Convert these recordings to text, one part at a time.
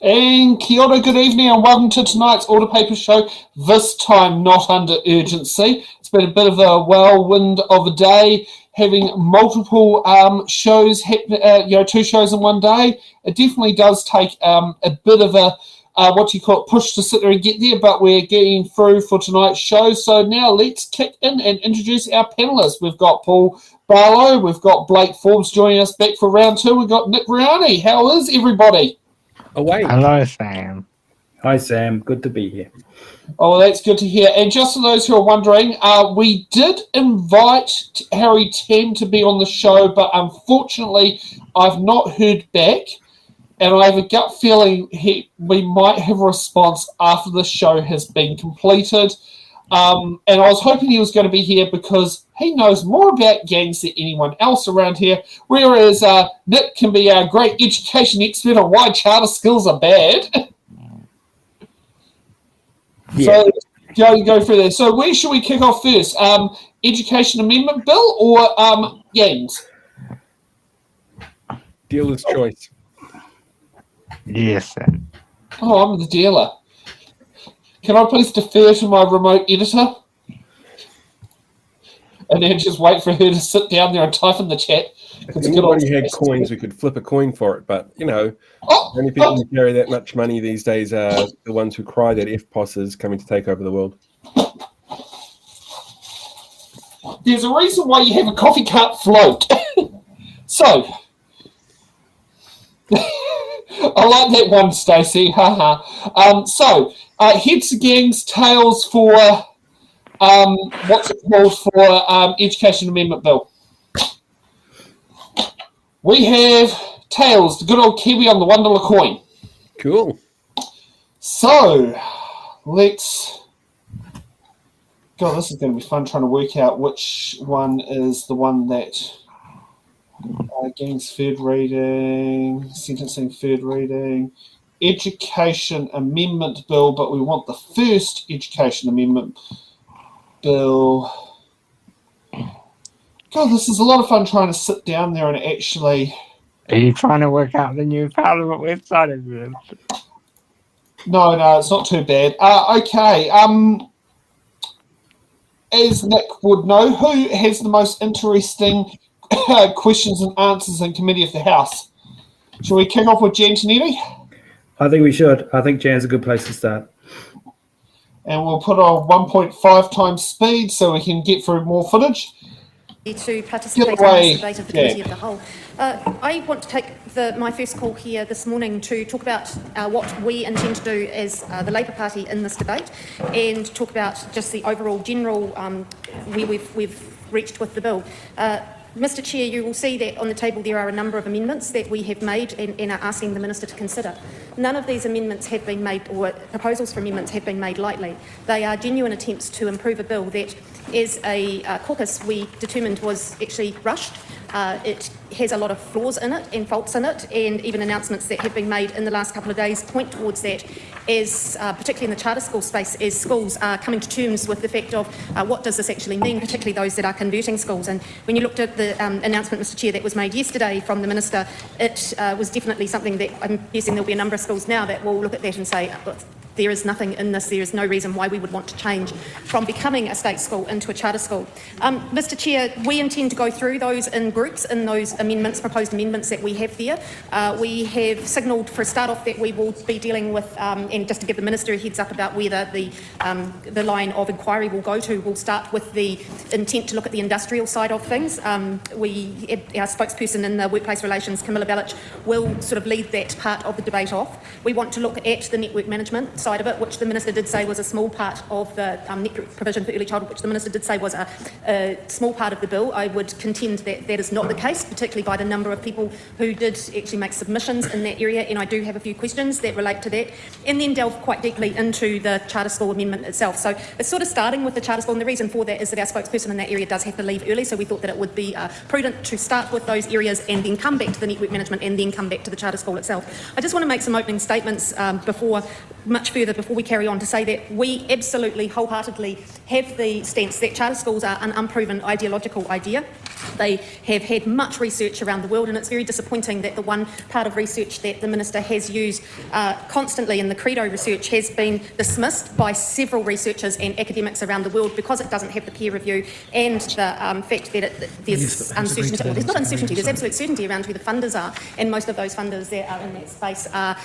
And kia ora, good evening and welcome to tonight's Order Paper Show, this time not under urgency. It's been a bit of a whirlwind of a day, having multiple shows, 2 shows in one day. It definitely does take a bit of a, push to sit there and get there, but we're getting through for tonight's show. So now let's kick in and introduce our panellists. We've got Paul Barlow, we've got Blake Forbes joining us back for round 2, we've got Nick Ruane. How is everybody? Away. Hello, Sam. Hi, Sam. Good to be here. Oh, well, that's good to hear. And just for those who are wondering, we did invite Harry Tam to be on the show, but unfortunately, I've not heard back. And I have a gut feeling we might have a response after the show has been completed. And I was hoping he was going to be here because he knows more about gangs than anyone else around here, whereas Nick can be a great education expert on why charter schools are bad. Yeah. So go through there. So where should we kick off first? Education Amendment Bill or gangs? Dealer's choice. Yes, sir. Oh, I'm the dealer. Can I please defer to my remote editor? And then just wait for her to sit down there and type in the chat. If anybody had coins, we could flip a coin for it. But, the only people who carry that much money these days are the ones who cry that FPOS is coming to take over the world. There's a reason why you have a coffee cart float. So, I like that one, Stacey. So, heads to gangs, tails for Education Amendment Bill. We have tails, the good old Kiwi on the $1 coin. Cool. So, let's... God, this is going to be fun trying to work out which one is the one that... gangs third reading, sentencing third reading, Education Amendment Bill, but we want the first Education Amendment Bill. God, this is a lot of fun trying to sit down there and actually... Are you trying to work out the new Parliament website? No, it's not too bad. Okay, as Nick would know, who has the most interesting questions and answers in Committee of the House? Shall we kick off with Jan Tinetti? I think we should. I think Jan's a good place to start. And we'll put on 1.5 times speed so we can get through more footage. To participate in this debate of the Committee of the Whole. I want to take my first call here this morning to talk about what we intend to do as the Labour Party in this debate and talk about just the overall general where we've reached with the bill. Mr Chair, you will see that on the table there are a number of amendments that we have made and are asking the Minister to consider. None of these amendments have been made, or proposals for amendments have been made lightly. They are genuine attempts to improve a bill that, as a caucus, we determined was actually rushed. It has a lot of flaws in it and faults in it, and even announcements that have been made in the last couple of days point towards that, as particularly in the charter school space, as schools are coming to terms with the fact of what does this actually mean, particularly those that are converting schools. And when you looked at the announcement, Mr Chair, that was made yesterday from the Minister, it was definitely something that I'm guessing there'll be a number of schools now that will look at that and say, look, there is nothing in this, there is no reason why we would want to change from becoming a state school into a charter school. Mr Chair, we intend to go through those in groups in those amendments, proposed amendments that we have there. We have signalled for a start off that we will be dealing with, and just to give the Minister a heads up about whether the line of inquiry will go to, we'll start with the intent to look at the industrial side of things. Our spokesperson in the Workplace Relations, Camilla Bellich, will sort of lead that part of the debate off. We want to look at the network management. So side of it, which the Minister did say was a small part of the net provision for early childhood, which the Minister did say was a small part of the bill, I would contend that that is not the case, particularly by the number of people who did actually make submissions in that area, and I do have a few questions that relate to that, and then delve quite deeply into the charter school amendment itself. So it's sort of starting with the charter school, and the reason for that is that our spokesperson in that area does have to leave early, so we thought that it would be prudent to start with those areas and then come back to the network management and then come back to the charter school itself. I just want to make some opening statements before we carry on, to say that we absolutely wholeheartedly have the stance that charter schools are an unproven ideological idea. They have had much research around the world, and it's very disappointing that the one part of research that the Minister has used constantly in the Credo research has been dismissed by several researchers and academics around the world because it doesn't have the peer review and the fact that there's uncertainty. Well, there's not uncertainty, there's absolute certainty around who the funders are, and most of those funders that are in that space are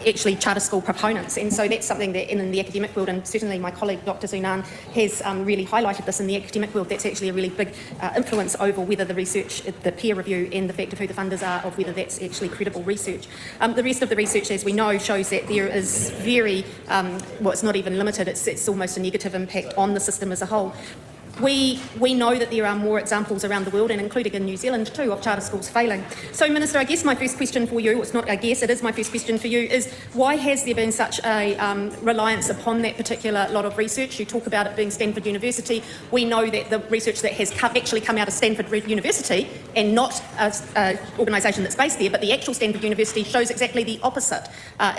actually charter school proponents, and so that's something that in the academic world, and certainly my colleague Dr. Zunan has really highlighted this in the academic world, that's actually a really big influence over whether the research, the peer review and the fact of who the funders are, of whether that's actually credible research. The rest of the research, as we know, shows that there is very, well, it's not even limited, it's almost a negative impact on the system as a whole. We know that there are more examples around the world, and including in New Zealand too, of charter schools failing. So, Minister, I guess my first question for you, it's not I guess, it is my first question for you, is why has there been such a reliance upon that particular lot of research? You talk about it being Stanford University. We know that the research that has actually come out of Stanford University, and not an organisation that's based there, but the actual Stanford University, shows exactly the opposite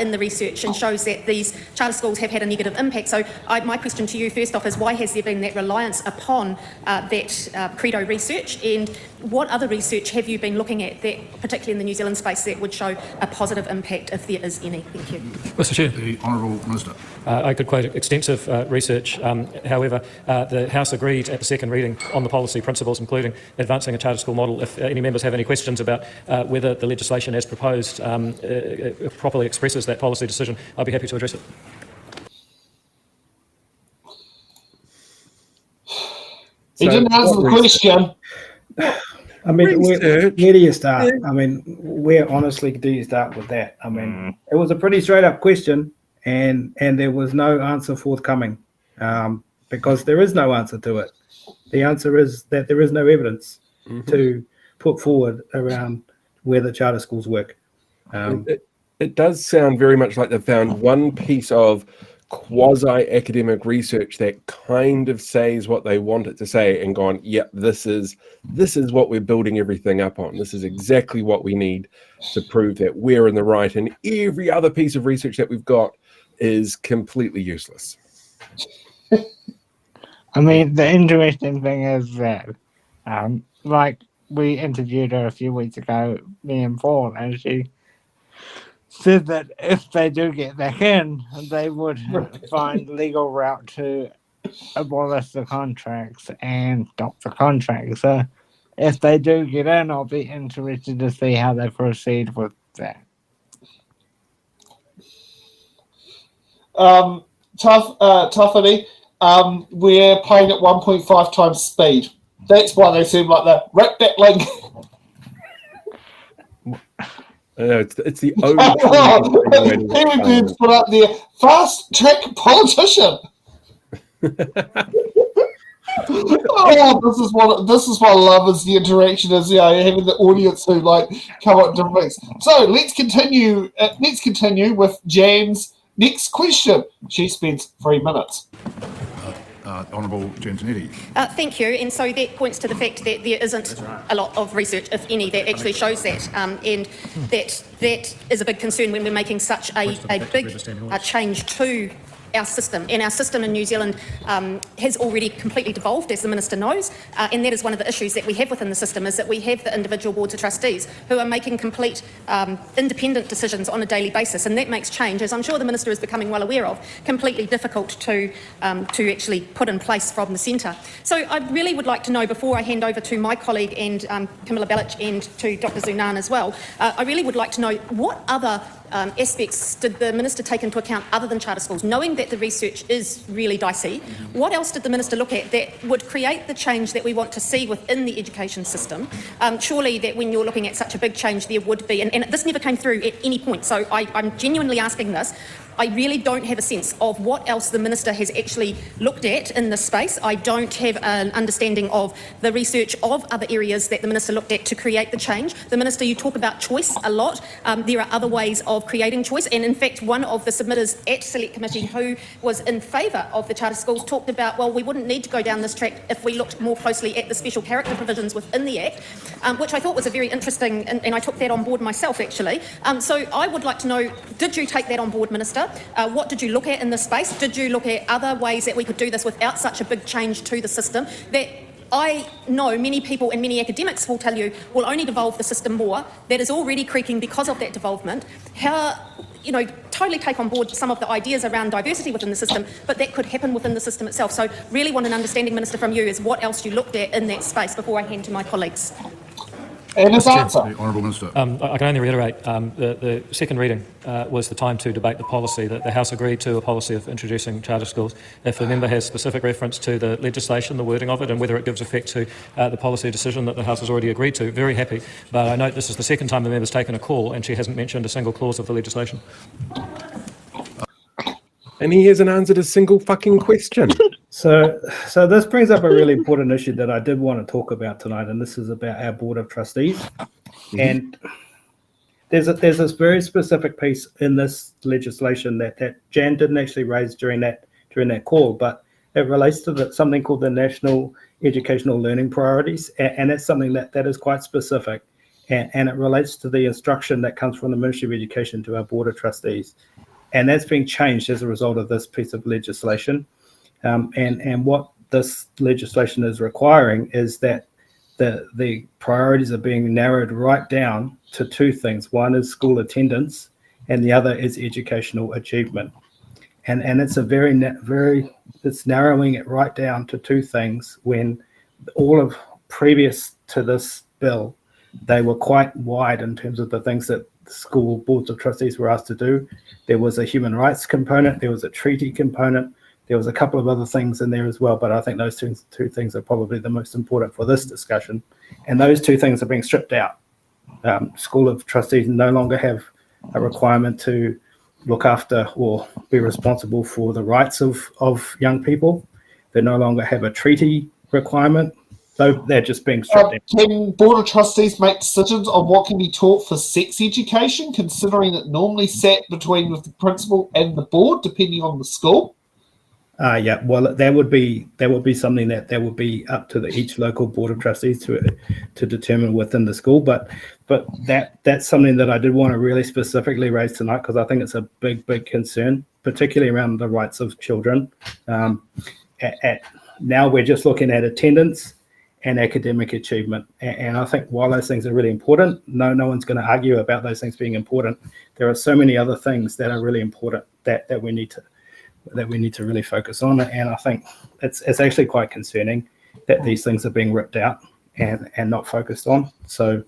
in the research, and shows that these charter schools have had a negative impact. So my question to you first off is, why has there been that reliance upon that Credo research, and what other research have you been looking at, that particularly in the New Zealand space, that would show a positive impact if there is any? Thank you. Mr. Chair. The Honourable Minister. I could quote extensive research. However, the House agreed at the second reading on the policy principles, including advancing a charter school model. If any members have any questions about whether the legislation as proposed properly expresses that policy decision, I'll be happy to address it. He didn't answer the question. I mean, where do you start? I mean, where honestly do you start with that? I mean, it was a pretty straight up question, and there was no answer forthcoming, because there is no answer to it. The answer is that there is no evidence to put forward around where the charter schools work. It does sound very much like they've found one piece of quasi-academic research that kind of says what they want it to say, and gone, yep, this is what we're building everything up on. This is exactly what we need to prove that we're in the right, and every other piece of research that we've got is completely useless. I mean, the interesting thing is that, like, we interviewed her a few weeks ago, me and Paul, and she said that if they do get back in, they would find legal route to abolish the contracts and stop the contracts. So if they do get in, I'll be interested to see how they proceed with that. Tuffany, we're playing at 1.5 times speed. That's why they seem like that. Wreck that link. It's the only He would put up there, fast track politician. This is what I love, is the interaction, is having the audience who come up with different things. So let's continue. With Jan's next question. She spends 3 minutes. Honourable Jantinetti. Thank you. And so that points to the fact that there isn't a lot of research, if any, that actually shows that, and that is a big concern when we're making such a big change to our system. And our system in New Zealand has already completely devolved, as the Minister knows, and that is one of the issues that we have within the system, is that we have the individual boards of trustees who are making complete independent decisions on a daily basis, and that makes change, as I'm sure the Minister is becoming well aware of, completely difficult to actually put in place from the centre. So I really would like to know, before I hand over to my colleague and Camilla Bellich and to Dr. Zunan as well, I really would like to know what other aspects did the Minister take into account other than charter schools, knowing that the research is really dicey? What else did the Minister look at that would create the change that we want to see within the education system? Surely that when you're looking at such a big change, there would be, and this never came through at any point, so I'm genuinely asking this, I really don't have a sense of what else the Minister has actually looked at in this space. I don't have an understanding of the research of other areas that the Minister looked at to create the change. The Minister, you talk about choice a lot. There are other ways of creating choice, and in fact, one of the submitters at Select Committee who was in favour of the charter schools talked about, well, we wouldn't need to go down this track if we looked more closely at the special character provisions within the Act, which I thought was a very interesting, and I took that on board myself, actually. So I would like to know, did you take that on board, Minister? What did you look at in this space? Did you look at other ways that we could do this without such a big change to the system that I know many people and many academics will tell you will only devolve the system more, that is already creaking because of that devolvement? How, totally take on board some of the ideas around diversity within the system, but that could happen within the system itself. So really want an understanding, Minister, from you is what else you looked at in that space before I hand to my colleagues. And his answer. The Honourable Minister. I can only reiterate, the second reading was the time to debate the policy that the House agreed to, a policy of introducing charter schools. If a member has specific reference to the legislation, the wording of it, and whether it gives effect to the policy decision that the House has already agreed to, very happy. But I note this is the second time the member's taken a call and she hasn't mentioned a single clause of the legislation. And he hasn't answered a single fucking question. So this brings up a really important issue that I did want to talk about tonight, and this is about our Board of Trustees. Mm-hmm. And there's this very specific piece in this legislation that Jan didn't actually raise during that call, but it relates to something called the National Educational Learning Priorities, and it's something that is quite specific, and it relates to the instruction that comes from the Ministry of Education to our Board of Trustees. And that's being changed as a result of this piece of legislation. And what this legislation is requiring is that the priorities are being narrowed right down to two things. One is school attendance, and the other is educational achievement. And it's it's narrowing it right down to two things, when all of previous to this bill, they were quite wide in terms of the things that school boards of trustees were asked to do. There was a human rights component, there was a treaty component, there was a couple of other things in there as well, but I think those two things are probably the most important for this discussion. And those two things are being stripped out. School of trustees no longer have a requirement to look after or be responsible for the rights of young people. They no longer have a treaty requirement. So they're just being stripped out. Can Board of Trustees make decisions on what can be taught for sex education, considering it normally sat between the principal and the board, depending on the school? Yeah, well, that would be something that would be up to each local Board of Trustees to determine within the school. But that's something that I did want to really specifically raise tonight, because I think it's a big concern, particularly around the rights of children. Now we're just looking at attendance and academic achievement. And I think while those things are really important, no one's going to argue about those things being important. There are so many other things that are really important that we need to really focus on. And I think it's actually quite concerning that these things are being ripped out and not focused on. So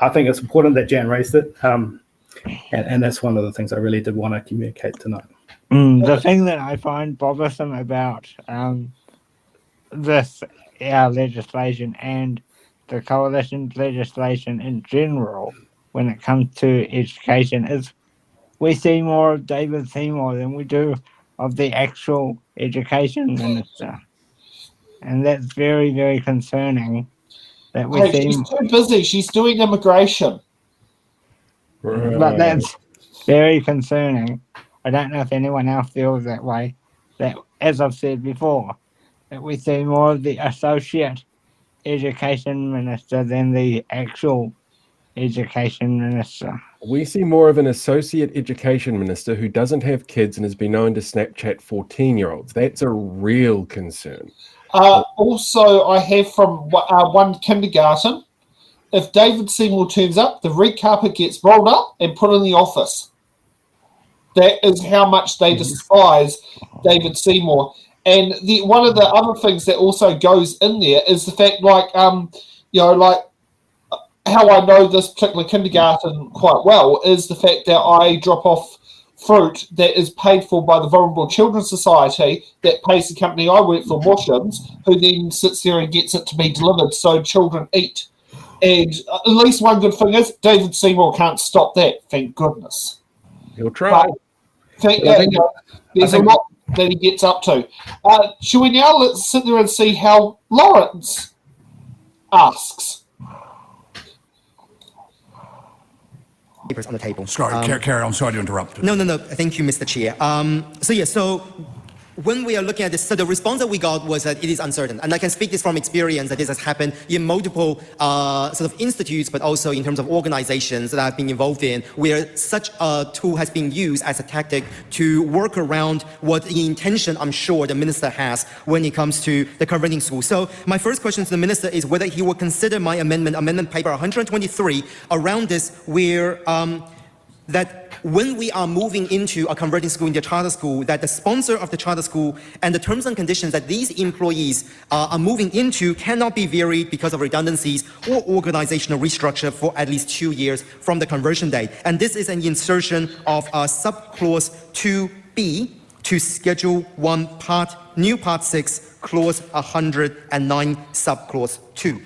I think it's important that Jan raised it. And that's one of the things I really did want to communicate tonight. The thing that I find bothersome about this our legislation and the coalition's legislation in general when it comes to education is we see more of David Seymour than we do of the actual education minister. And that's very, very concerning that we see. She's too busy. She's doing immigration. But that's very concerning. I don't know if anyone else feels that way. That, as I've said before, that we see more of the associate education minister than the actual education minister. We see more of an associate education minister who doesn't have kids and has been known to Snapchat 14-year-olds. That's a real concern. Also, I have from one kindergarten, if David Seymour turns up, the red carpet gets rolled up and put in the office. That is how much they despise David Seymour. And one of the other things that also goes in there is the fact, how I know this particular kindergarten quite well is the fact that I drop off fruit that is paid for by the Vulnerable Children's Society that pays the company I work for, Moshins, who then sits there and gets it to be delivered so children eat. And at least one good thing is David Seymour can't stop that, thank goodness. He'll try. There's a lot that he gets up to. Shall we now let's sit there and see how Lawrence asks? Papers on the table. Sorry, carry on. Sorry to interrupt. No. Thank you, Mr. Chair. So when we are looking at this, so the response that we got was that it is uncertain. And I can speak this from experience that this has happened in multiple sort of institutes, but also in terms of organizations that I've been involved in, where such a tool has been used as a tactic to work around what the intention I'm sure the minister has when it comes to the converting school. So my first question to the minister is whether he will consider my amendment paper 123 around this, where that when we are moving into a converting school into a charter school, that the sponsor of the charter school and the terms and conditions that these employees are moving into cannot be varied because of redundancies or organizational restructure for at least 2 years from the conversion date. And this is an insertion of subclause 2B to Schedule 1 New Part 6, Clause 109, Subclause 2.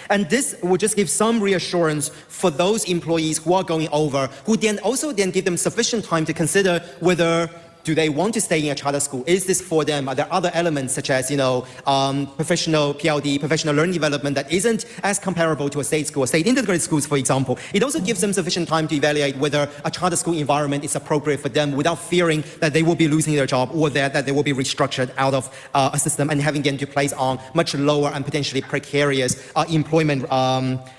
And this will just give some reassurance for those employees who are going over, who then also give them sufficient time to consider whether do they want to stay in a charter school? Is this for them? Are there other elements such as, professional PLD, professional learning development that isn't as comparable to a state school, state integrated schools, for example? It also gives them sufficient time to evaluate whether a charter school environment is appropriate for them without fearing that they will be losing their job or that they will be restructured out of a system and having them to place on much lower and potentially precarious employment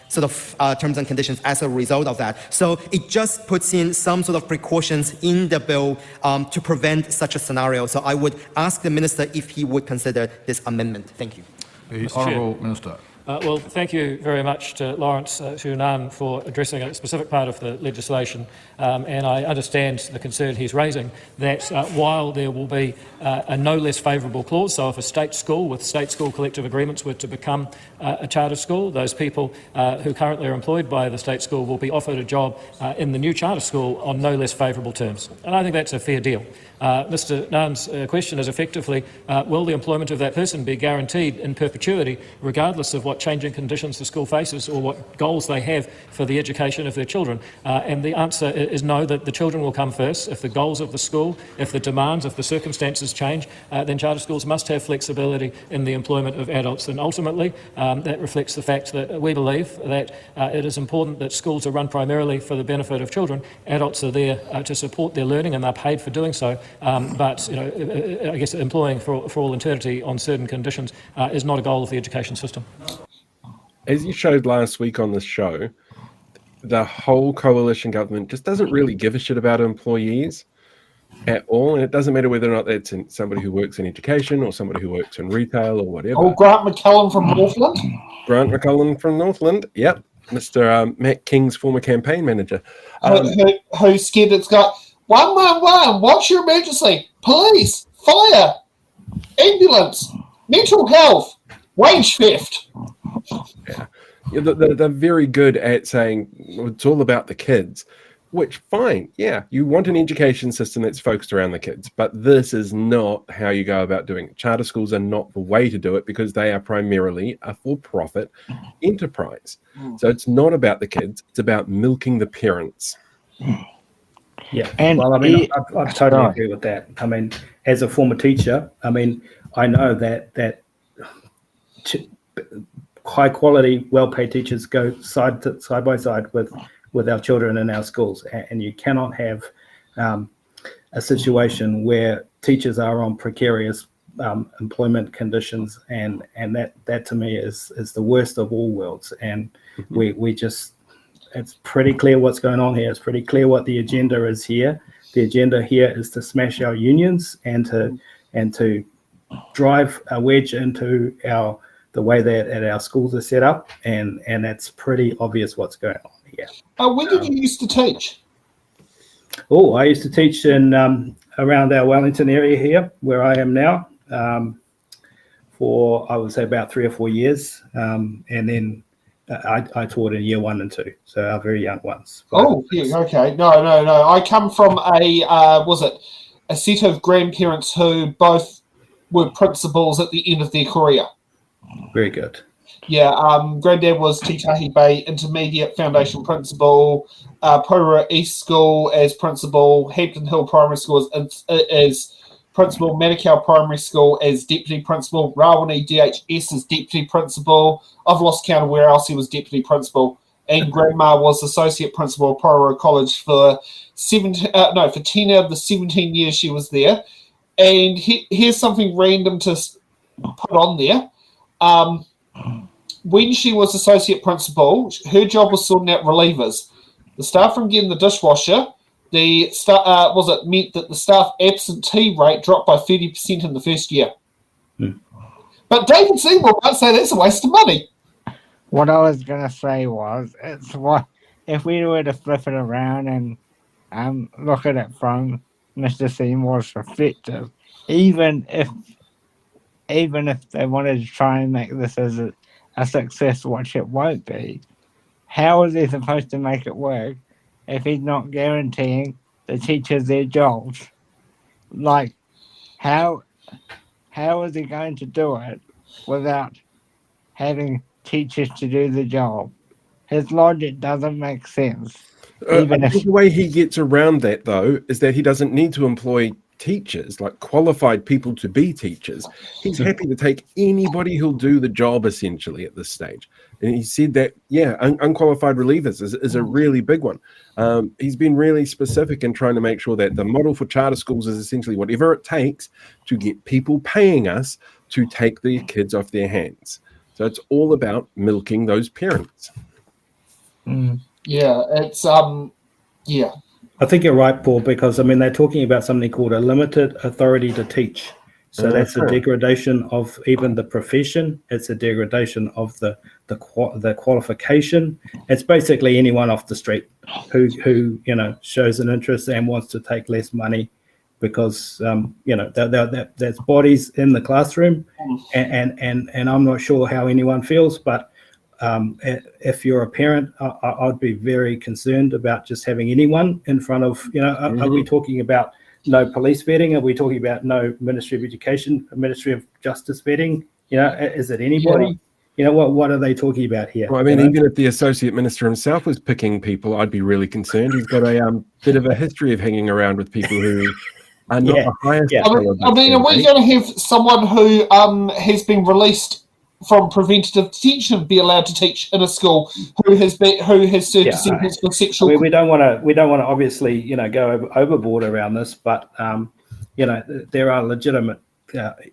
terms and conditions as a result of that. So it just puts in some sort of precautions in the bill to prevent such a scenario. So I would ask the minister if he would consider this amendment. Thank you. The Honourable Minister. Well, thank you very much to Lawrence Ruane for addressing a specific part of the legislation, and I understand the concern he's raising that while there will be a no less favourable clause, so if a state school with state school collective agreements were to become a charter school, those people who currently are employed by the state school will be offered a job in the new charter school on no less favourable terms. And I think that's a fair deal. Mr Nunn's question is effectively, will the employment of that person be guaranteed in perpetuity, regardless of what changing conditions the school faces or what goals they have for the education of their children? And the answer is no, that the children will come first. If the goals of the school, if the demands, if the circumstances change, then charter schools must have flexibility in the employment of adults. And ultimately, that reflects the fact that we believe that it is important that schools are run primarily for the benefit of children. Adults are there to support their learning and they're paid for doing so. But I guess employing for all eternity on certain conditions is not a goal of the education system. As you showed last week on this show, the whole coalition government just doesn't really give a shit about employees at all, and it doesn't matter whether or not that's somebody who works in education or somebody who works in retail or whatever. Oh, Grant McCullum from Northland? Grant McCullum from Northland, yep. Mr. Matt King's former campaign manager. Who's scared it's got 111, what's your emergency? Police, fire, ambulance, mental health, wage theft. Yeah, they're very good at saying it's all about the kids, which fine. Yeah, you want an education system that's focused around the kids, but this is not how you go about doing it. Charter schools are not the way to do it because they are primarily a for-profit enterprise. So it's not about the kids, it's about milking the parents. Yeah, and well, I mean, I totally agree with that. I mean, as a former teacher, I mean, I know that high quality, well-paid teachers go side by side with our children in our schools, and you cannot have a situation where teachers are on precarious employment conditions, and that to me is the worst of all worlds. And we just, it's pretty clear what's going on here. It's pretty clear what the agenda is here. The agenda here is to smash our unions and to drive a wedge into the way that our schools are set up, and it's pretty obvious what's going on here. When did you used to teach? Oh, I used to teach in around our Wellington area here, where I am now, for I would say about 3 or 4 years, and then I taught in year 1 and 2, so our very young ones. Oh, yeah, okay. No. I come from a set of grandparents who both were principals at the end of their career. Very good. Granddad was Titahi Bay Intermediate Foundation Principal, Porora East School as Principal, Hampton Hill Primary School as Principal, Manukau Primary School as Deputy Principal, Ruane DHS as Deputy Principal. I've lost count of where else he was Deputy Principal. And Grandma was Associate Principal of Porora College for 10 out of the 17 years she was there. And here's something random to put on there. When she was Associate Principal, her job was sorting out relievers. The staff from getting the dishwasher, meant that the staff absentee rate dropped by 30% in the first year. But David Seymour might say that's a waste of money. What I was going to say was, if we were to flip it around and look at it from Mr. Seymour's perspective, even if they wanted to try and make this as a success, which it won't be, how is he supposed to make it work if he's not guaranteeing the teachers their jobs? Like, how is he going to do it without having teachers to do the job? His logic doesn't make sense. The way he gets around that, though, is that he doesn't need to employ teachers, like qualified people to be teachers. He's happy to take anybody who'll do the job, essentially, at this stage. And he said that, unqualified relievers is a really big one. He's been really specific in trying to make sure that the model for charter schools is essentially whatever it takes to get people paying us to take the kids off their hands. So it's all about milking those parents. I think you're right, Paul, because they're talking about something called a limited authority to teach. So that's a degradation of even the profession. It's a degradation of the qualification. It's basically anyone off the street who shows an interest and wants to take less money because there's bodies in the classroom, and I'm not sure how anyone feels, but if you're a parent, I'd be very concerned about just having anyone in front of, are we talking about no police vetting? Are we talking about no Ministry of Education, Ministry of Justice vetting? Is it anybody? What are they talking about here? Well, even if the Associate Minister himself was picking people, I'd be really concerned. He's got a bit of a history of hanging around with people who are not the highest. Are we going to have someone who has been released from preventative detention be allowed to teach in a school who has served a sentence for sexual? We don't want to obviously go overboard around this, but there are legitimate.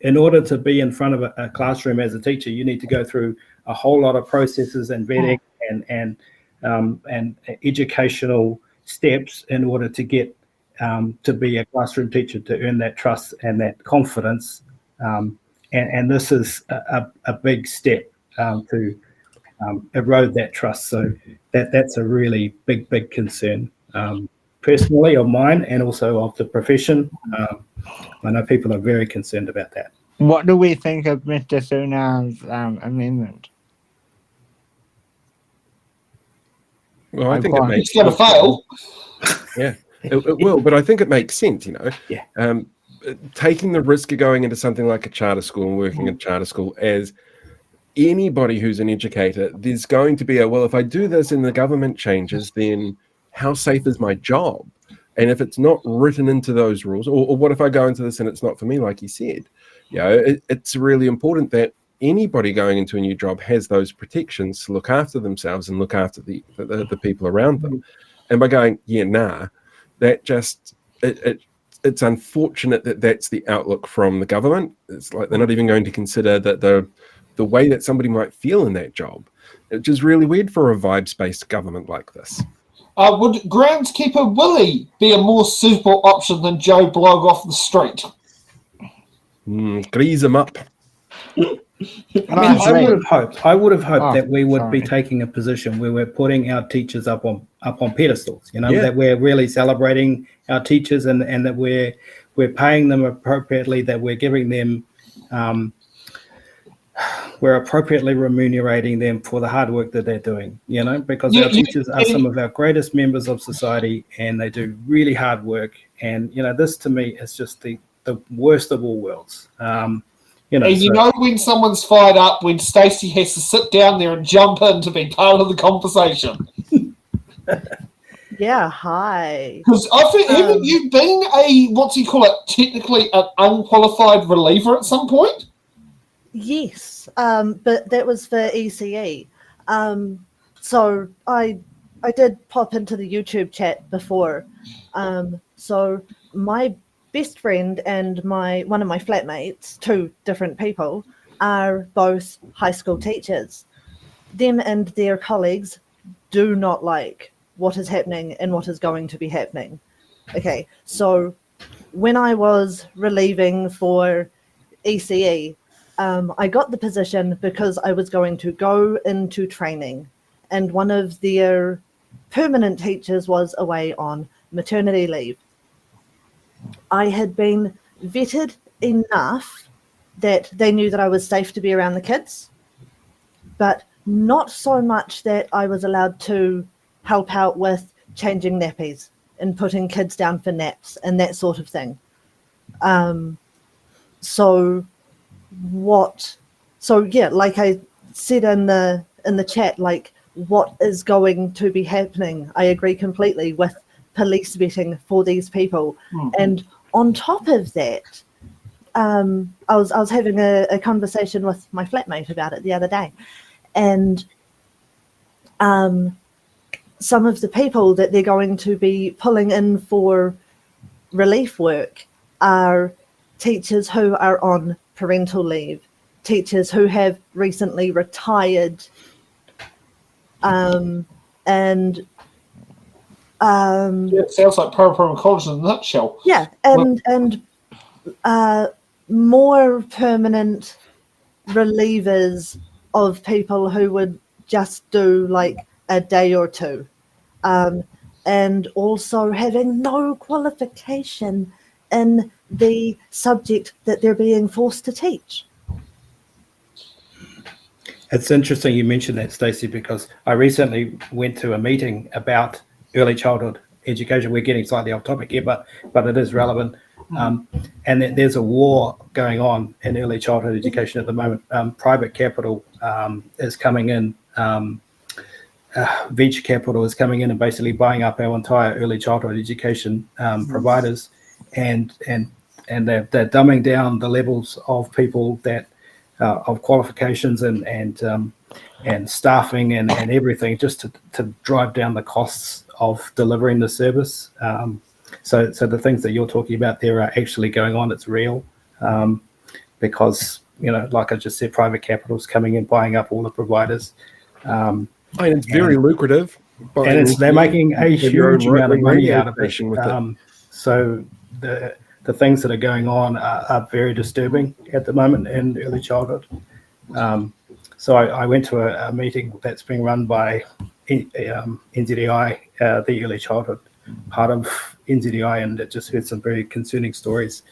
In order to be in front of a classroom as a teacher, you need to go through a whole lot of processes and vetting and educational steps in order to get to be a classroom teacher, to earn that trust and that confidence. And this is a big step to erode that trust. So that's a really big concern, personally of mine and also of the profession. I know people are very concerned about that. What do we think of Mr. Sunar's amendment? Well, I think it's going to fail. Yeah, it will, but I think it makes sense, Yeah. Taking the risk of going into something like a charter school and working at a charter school, as anybody who's an educator, there's going to be if I do this and the government changes, then how safe is my job? And if it's not written into those rules, or what if I go into this and it's not for me, like you said? It's really important that anybody going into a new job has those protections to look after themselves and look after the people around them. And by going, that just it's unfortunate that that's the outlook from the government. It's like they're not even going to consider that the way that somebody might feel in that job, which is really weird for a vibes-based government like this. Would groundskeeper Willie be a more suitable option than Joe Blogg off the street? Grease him up. I would have hoped that we would be taking a position where we're putting our teachers up on pedestals. That we're really celebrating our teachers and that we're paying them appropriately. That we're giving them, we're appropriately remunerating them for the hard work that they're doing. Because our teachers are some of our greatest members of society, and they do really hard work. And this to me is just the worst of all worlds. And you know when someone's fired up, when Stacey has to sit down there and jump in to be part of the conversation. Yeah, hi. Because I think, haven't you been technically an unqualified reliever at some point? Yes, but that was for ECE. So I did pop into the YouTube chat before. So my best friend and one of my flatmates, two different people, are both high school teachers. Them and their colleagues do not like what is happening and what is going to be happening. Okay, so when I was relieving for ECE, I got the position because I was going to go into training, and one of their permanent teachers was away on maternity leave. I had been vetted enough that they knew that I was safe to be around the kids, but not so much that I was allowed to help out with changing nappies and putting kids down for naps and that sort of thing. So yeah, like I said in the chat, like what is going to be happening? I agree completely with police vetting for these people. And on top of that, I was having a conversation with my flatmate about it the other day, and some of the people that they're going to be pulling in for relief work are teachers who are on parental leave, teachers who have recently retired, and it sounds like para college in a nutshell. Yeah, and more permanent relievers of people who would just do like a day or two, and also having no qualification in the subject that they're being forced to teach. It's interesting you mentioned that, Stacey, because I recently went to a meeting about early childhood education. We're getting slightly off topic here, but it is relevant. And there's a war going on in early childhood education at the moment. Private capital is coming in. Venture capital is coming in and basically buying up our entire early childhood education providers, and they're dumbing down the levels of people that of qualifications and staffing and everything, just to drive down the costs of delivering the service. So the things that you're talking about there are actually going on. It's real, because like I just said, private capital is coming in, buying up all the providers. And it's very lucrative. And they're making a huge amount of money out of it. So the things that are going on are very disturbing at the moment in early childhood. So I went to a meeting that's being run by NZEI, the early childhood part of NZEI, and it just heard some very concerning stories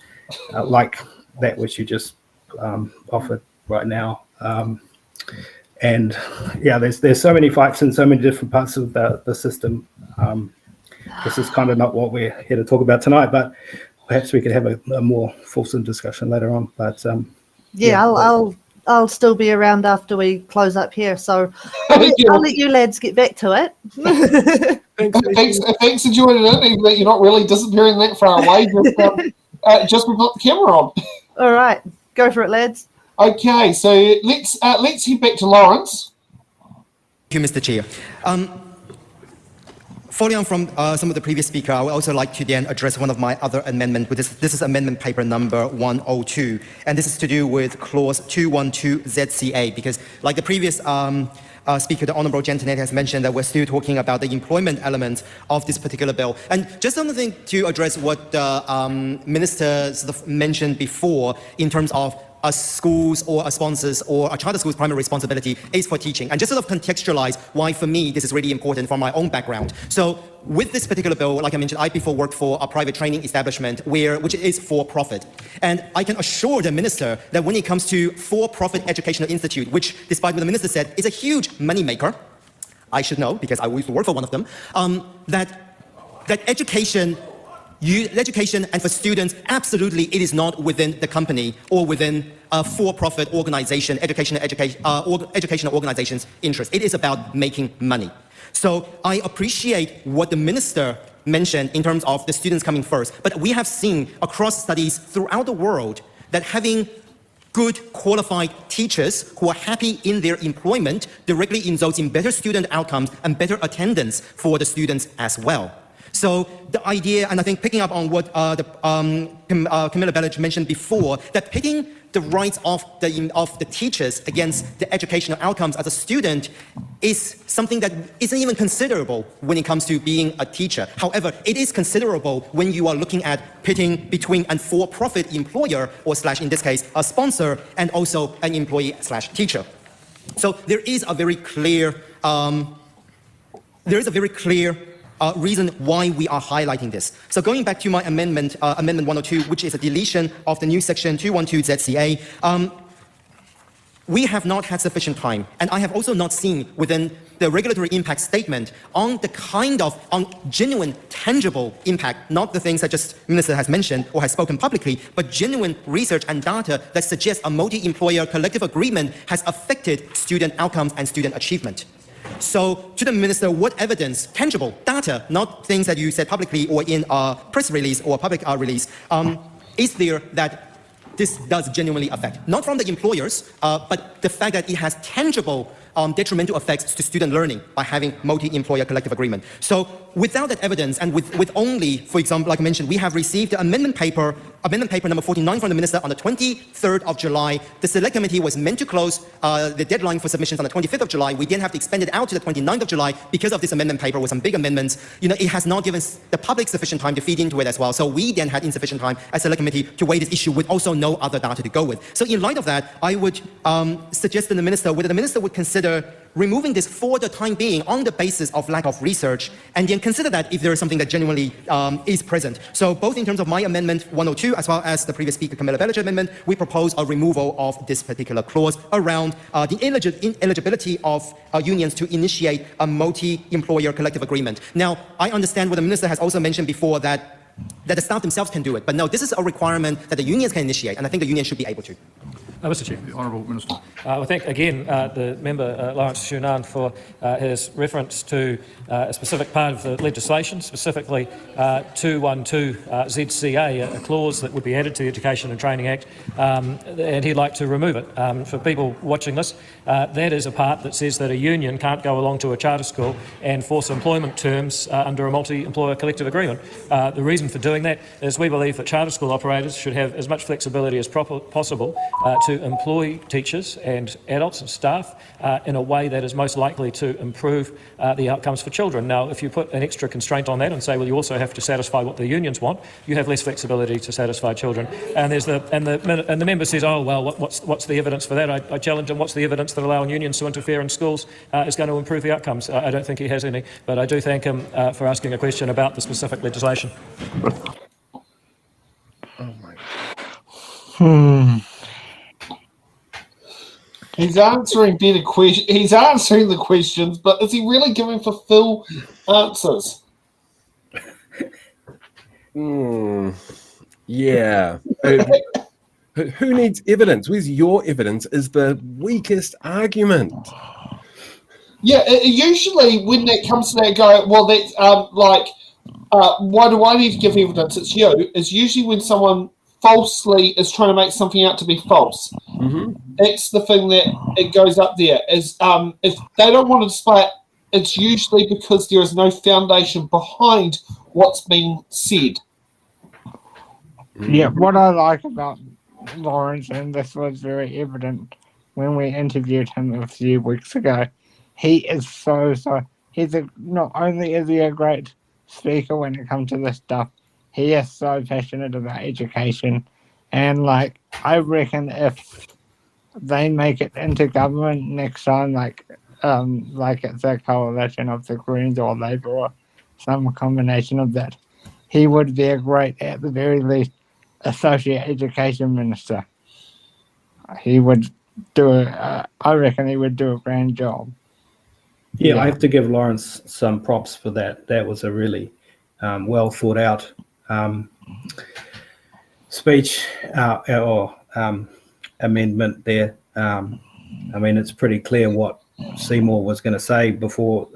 like that which you just offered right now. And yeah, there's so many fights in so many different parts of the system. This is kind of not what we're here to talk about tonight, but perhaps we could have a more fulsome discussion later on. But I'll still be around after we close up here, so I'll let you lads get back to it. Thanks for joining in, even that you're not really disappearing that far away. Just we've got the camera on. All right, go for it, lads. Okay, so let's head back to Lawrence. Thank you, Mr. Chair. Following on from some of the previous speaker, I would also like to then address one of my other amendments. This is amendment paper number 102, and this is to do with clause 212 ZCA, because like the previous speaker, the Honourable Gentleman, has mentioned that we're still talking about the employment element of this particular bill. And just something to address what the Minister sort of mentioned before in terms of a school's or a sponsor's or a charter school's primary responsibility is for teaching. And just sort of contextualize why, for me, this is really important from my own background. So with this particular bill, like I mentioned, I before worked for a private training establishment which is for profit. And I can assure the Minister that when it comes to for-profit educational institute, which, despite what the Minister said, is a huge moneymaker, I should know because I used to work for one of them, that education education and for students, absolutely, it is not within the company or within a for-profit organization, educational organization's interest. It is about making money. So I appreciate what the minister mentioned in terms of the students coming first, but we have seen across studies throughout the world that having good qualified teachers who are happy in their employment directly results in better student outcomes and better attendance for the students as well. So the idea, and I think picking up on what Camilla Bellich mentioned before, that pitting the rights of the teachers against the educational outcomes as a student is something that isn't even considerable when it comes to being a teacher. However, it is considerable when you are looking at pitting between a for-profit employer, or / in this case, a sponsor, and also an employee / teacher. So there is a very clear reason why we are highlighting this. So going back to my amendment, Amendment 102, which is a deletion of the new section 212 ZCA, we have not had sufficient time, and I have also not seen within the regulatory impact statement on the kind of genuine, tangible impact, not the things that just Minister has mentioned or has spoken publicly, but genuine research and data that suggests a multi-employer collective agreement has affected student outcomes and student achievement. So to the minister, what evidence, tangible data, not things that you said publicly or in a press release or a public release, is there that this does genuinely affect? Not from the employers, but the fact that it has tangible detrimental effects to student learning by having multi-employer collective agreement. So without that evidence, and with only, for example, like I mentioned, we have received the amendment paper number 49 from the minister on the 23rd of July. The select committee was meant to close the deadline for submissions on the 25th of July. We then have to extend it out to the 29th of July because of this amendment paper with some big amendments. It has not given the public sufficient time to feed into it as well. So we then had insufficient time as select committee to weigh this issue with also no other data to go with. So in light of that, I would suggest to the minister whether the minister would consider removing this for the time being on the basis of lack of research, and then consider that if there is something that genuinely is present. So both in terms of my amendment 102 as well as the previous speaker Camilla Bellich amendment, we propose a removal of this particular clause around the ineligibility of unions to initiate a multi-employer collective agreement. Now, I understand what the minister has also mentioned before, that the staff themselves can do it, but no, this is a requirement that the unions can initiate, and I think the union should be able to. Mr. Chair. The Honourable Minister. I thank again the member Lawrence Shunan for his reference to a specific part of the legislation, specifically 212 ZCA, a clause that would be added to the Education and Training Act, and he'd like to remove it. For people watching this, that is a part that says that a union can't go along to a charter school and force employment terms under a multi-employer collective agreement. The reason for doing that is we believe that charter school operators should have as much flexibility as possible to employ teachers and adults and staff in a way that is most likely to improve the outcomes for children. Now, if you put an extra constraint on that and say, well, you also have to satisfy what the unions want, you have less flexibility to satisfy children. And the member says, oh well, what's the evidence for that? I challenge him. What's the evidence that allowing unions to interfere in schools is going to improve the outcomes? I don't think he has any, but I do thank him for asking a question about the specific legislation. Oh my God. He's answering better questions. He's answering the questions, but is he really giving fulfilled answers? Yeah. Who needs evidence? Where's your evidence? Is the weakest argument. Yeah, usually when it comes to that, go, well, that's why do I need to give evidence? It's you. It's usually when someone falsely is trying to make something out to be false. Mm-hmm. That's the thing that it goes up there. Is if they don't want to display it, it's usually because there is no foundation behind what's being said. Yeah, what I like about Lawrence, and this was very evident when we interviewed him a few weeks ago, he is not only is he a great speaker when it comes to this stuff, he is so passionate about education, and I reckon if they make it into government next time, like it's a coalition of the Greens or Labour or some combination of that, he would be a great, at the very least, associate education minister. He would I reckon he would do a grand job. Yeah, I have to give Lawrence some props for that. That was a really well thought out speech or amendment there. I mean, it's pretty clear what Seymour was going to say before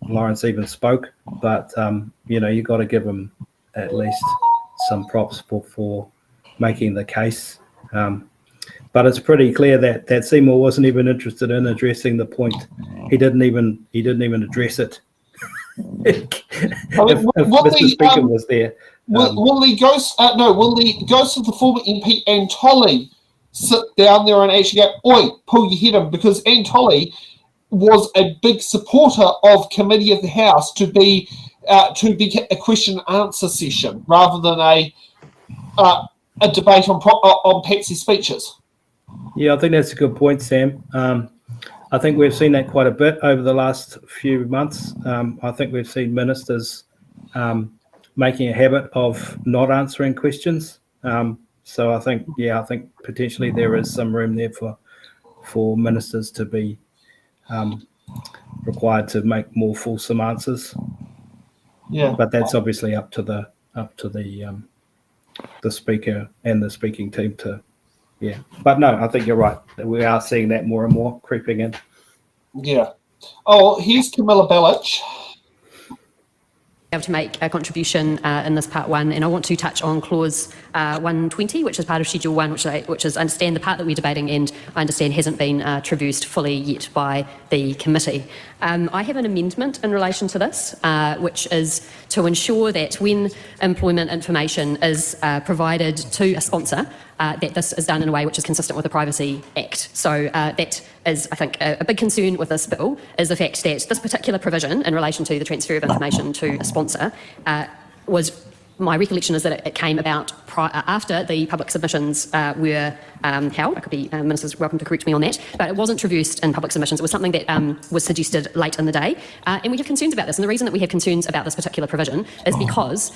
Lawrence even spoke, but you got to give him at least some props for making the case. But it's pretty clear that Seymour wasn't even interested in addressing the point. He didn't even address it. If Mr. Speaker was there. Will the ghost of the former MP Antolli sit down there and actually go, oi, pull your head in? Because Antolli was a big supporter of Committee of the House to be a question and answer session rather than a debate on Patsy's speeches. Yeah, I think that's a good point, Sam. I think we've seen that quite a bit over the last few months. I think we've seen ministers making a habit of not answering questions. So I think potentially there is some room there for ministers to be required to make more fulsome answers. Yeah, but that's obviously up to the speaker and the speaking team to. Yeah, but no, I think you're right. We are seeing that more and more creeping in. Yeah. Oh, here's Camilla Bellich. Able to make a contribution in this part one, and I want to touch on clause 120, which is part of schedule 1, which is I understand the part that we're debating, and I understand hasn't been traversed fully yet by the committee. I have an amendment in relation to this, which is to ensure that when employment information is provided to a sponsor, that this is done in a way which is consistent with the Privacy Act. So that is, I think, a big concern with this bill, is the fact that this particular provision in relation to the transfer of information to a sponsor was, my recollection is that it came about after the public submissions were held. I could be, ministers welcome to correct me on that, but it wasn't traversed in public submissions. It was something that was suggested late in the day. And we have concerns about this. And the reason that we have concerns about this particular provision is because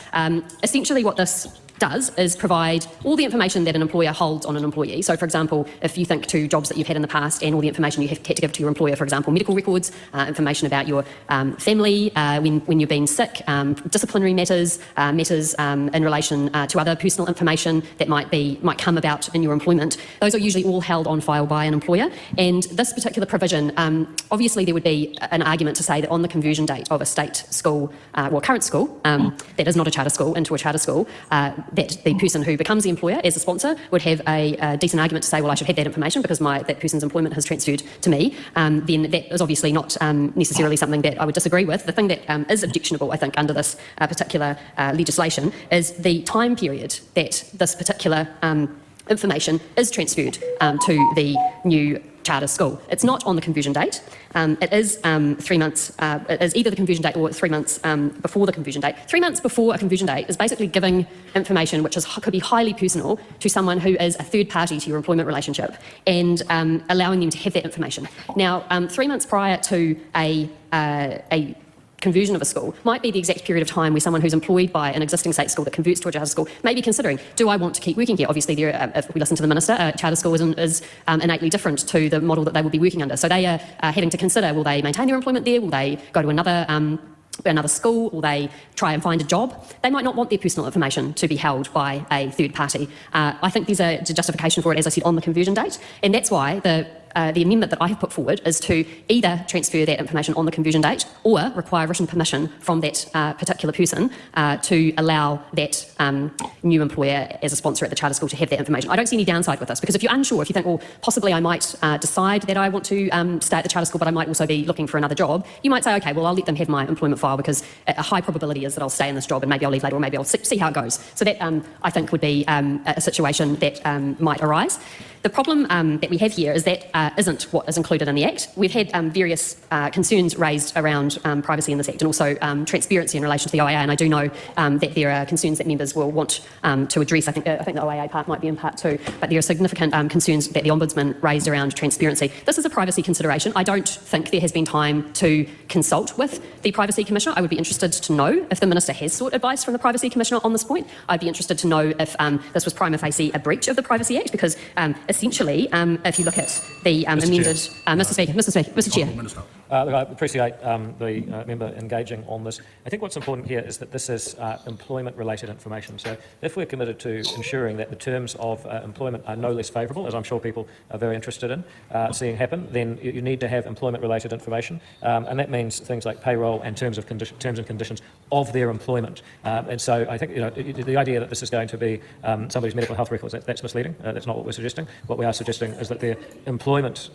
essentially what this does is provide all the information that an employer holds on an employee. So, for example, if you think to jobs that you've had in the past and all the information you have had to give to your employer, for example, medical records, information about your family, when you've been sick, disciplinary matters, matters in relation to other personal information that might come about in your employment, those are usually all held on file by an employer. And this particular provision, obviously there would be an argument to say that on the conversion date of a state school, current school, that is not a charter school, into a charter school, that the person who becomes the employer as a sponsor would have a decent argument to say, well, I should have that information because that person's employment has transferred to me. Then that is obviously not necessarily something that I would disagree with. The thing that is objectionable, I think, under this particular legislation is the time period that this particular information is transferred to the new charter school. It's not on the conversion date. It is 3 months. It is either the conversion date or 3 months before the conversion date. 3 months before a conversion date is basically giving information which could be highly personal to someone who is a third party to your employment relationship and allowing them to have that information. Now, 3 months prior to a conversion of a school might be the exact period of time where someone who's employed by an existing state school that converts to a charter school may be considering, do I want to keep working here? Obviously, if we listen to the minister, a charter school is innately different to the model that they will be working under. So they are having to consider, will they maintain their employment there? Will they go to another school? Will they try and find a job? They might not want their personal information to be held by a third party. I think there's a justification for it, as I said, on the conversion date, and that's why the amendment that I have put forward is to either transfer that information on the conversion date or require written permission from that particular person to allow that new employer as a sponsor at the charter school to have that information. I don't see any downside with this, because if you're unsure, if you think, well, possibly I might decide that I want to stay at the charter school, but I might also be looking for another job, you might say, okay, well, I'll let them have my employment file because a high probability is that I'll stay in this job and maybe I'll leave later or maybe I'll see how it goes. So that, I think, would be a situation that might arise. The problem that we have here is that isn't what is included in the Act. We've had various concerns raised around privacy in this Act and also transparency in relation to the OIA, and I do know that there are concerns that members will want to address. I think the OIA part might be in part 2, but there are significant concerns that the Ombudsman raised around transparency. This is a privacy consideration. I don't think there has been time to consult with the Privacy Commissioner. I would be interested to know if the Minister has sought advice from the Privacy Commissioner on this point. I'd be interested to know if this was prima facie a breach of the Privacy Act, because essentially, if you look at the amended... Mr. Speaker, Mr. Chair. Look, I appreciate the member engaging on this. I think what's important here is that this is employment-related information. So if we're committed to ensuring that the terms of employment are no less favourable, as I'm sure people are very interested in seeing happen, then you need to have employment-related information, and that means things like payroll and terms and conditions of their employment. And so I think the idea that this is going to be somebody's medical health records, that's misleading. That's not what we're suggesting. What we are suggesting is that the employment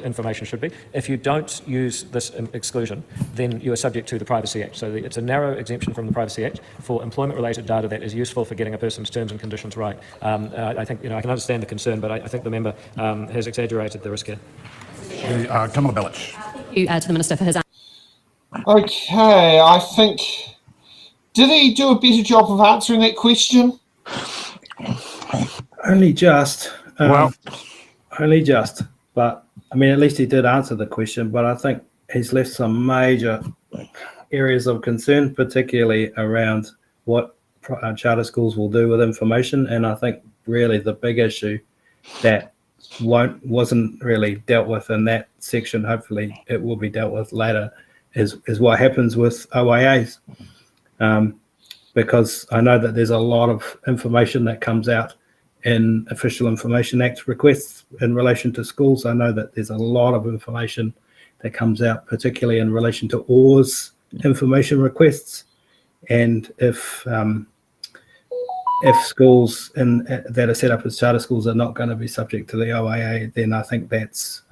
information should be. If you don't use this exclusion, then you are subject to the Privacy Act. So it's a narrow exemption from the Privacy Act for employment-related data that is useful for getting a person's terms and conditions right. I think I can understand the concern, but I think the member has exaggerated the risk here. Kamala Belich. Thank you to the Minister for his answer. Okay, I think... Did he do a better job of answering that question? Only just. Well, Only just. But, I mean, at least he did answer the question, but I think he's left some major areas of concern, particularly around what charter schools will do with information. And I think really the big issue that wasn't really dealt with in that section, hopefully it will be dealt with later, is what happens with OIAs. Because I know that there's a lot of information that comes out in Official Information Act requests in relation to schools. I know that there's a lot of information that comes out, particularly in relation to OR's information requests. And if schools that are set up as charter schools are not going to be subject to the OIA, then I think that's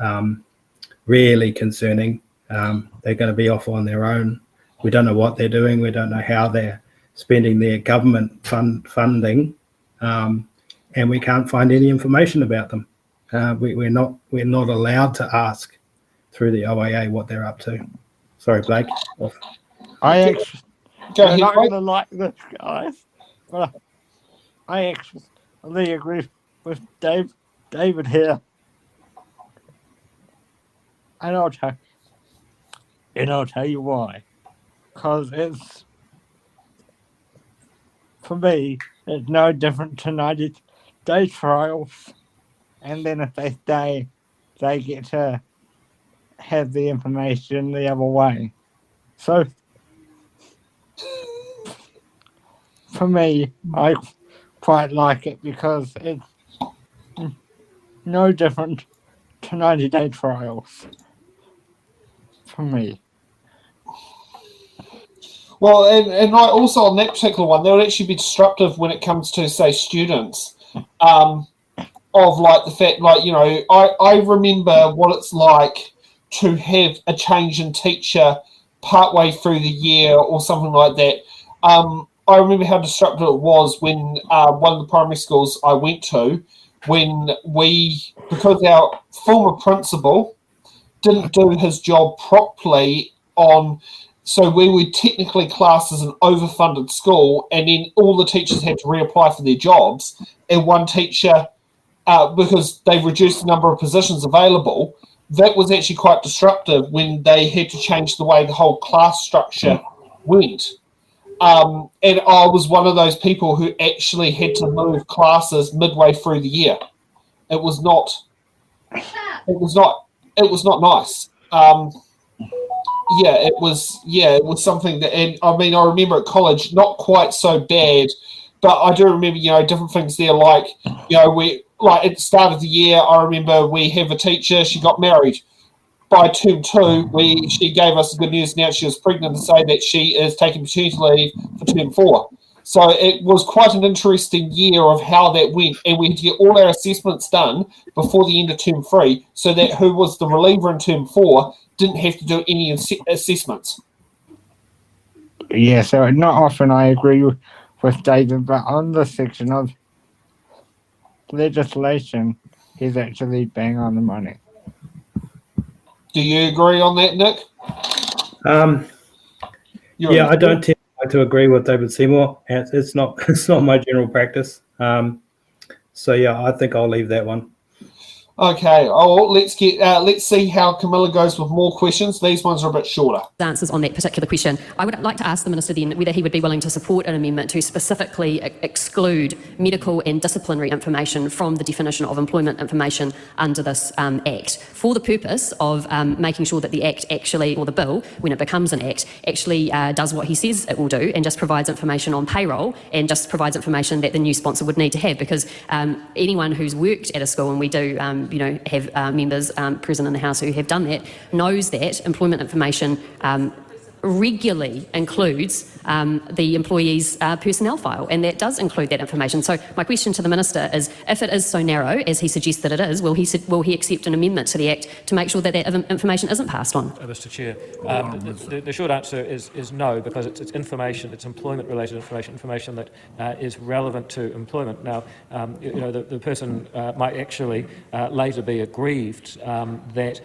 really concerning. They're going to be off on their own. We don't know what they're doing. We don't know how they're spending their government funding, and we can't find any information about them. We're not allowed to ask through the OIA what they're up to. Sorry, Blake. I'm not going to like this, guys, but I actually agree with David here, and I'll tell you why. Because for me, it's no different to 90-day trials, and then if they stay, they get to have the information the other way. So, for me, I quite like it because it's no different to 90-day trials for me. Well, and like also on that particular one, that would actually be disruptive when it comes to, say, students. Of like the fact, like, I remember what it's like to have a change in teacher partway through the year or something like that. I remember how disruptive it was when one of the primary schools I went to, when because our former principal didn't do his job properly so we were technically classed as an overfunded school, and then all the teachers had to reapply for their jobs, and one teacher, because they reduced the number of positions available, that was actually quite disruptive when they had to change the way the whole class structure went. And I was one of those people who actually had to move classes midway through the year. It was not nice. It was something that, and I mean, I remember at college, not quite so bad, but I do remember, different things there, like, we, like at the start of the year, I remember we have a teacher, she got married. By term 2, she gave us the good news, now she was pregnant, to say that she is taking maternity leave for term 4. So it was quite an interesting year of how that went, and we had to get all our assessments done before the end of term 3, so that who was the reliever in term 4 didn't have to do any assessments. Yeah, so not often I agree with David, but on the section of legislation, he's actually bang on the money. Do you agree on that, Nick? I don't tend to agree with David Seymour. It's not my general practice. I think I'll leave that one. Okay. Oh, let's see how Camilla goes with more questions. These ones are a bit shorter. Answers on that particular question. I would like to ask the Minister then whether he would be willing to support an amendment to specifically exclude medical and disciplinary information from the definition of employment information under this Act, for the purpose of making sure that the Act actually, or the bill, when it becomes an Act, actually does what he says it will do and just provides information on payroll and just provides information that the new sponsor would need to have, because anyone who's worked at a school, and we do have members present in the House who have done that, knows that employment information regularly includes the employee's personnel file, and that does include that information. So my question to the Minister is, if it is so narrow as he suggests that it is, will he accept an amendment to the Act to make sure that that information isn't passed on? Mr. Chair, the short answer is no, because it's information, it's employment-related information that is relevant to employment. Now, the person might actually later be aggrieved that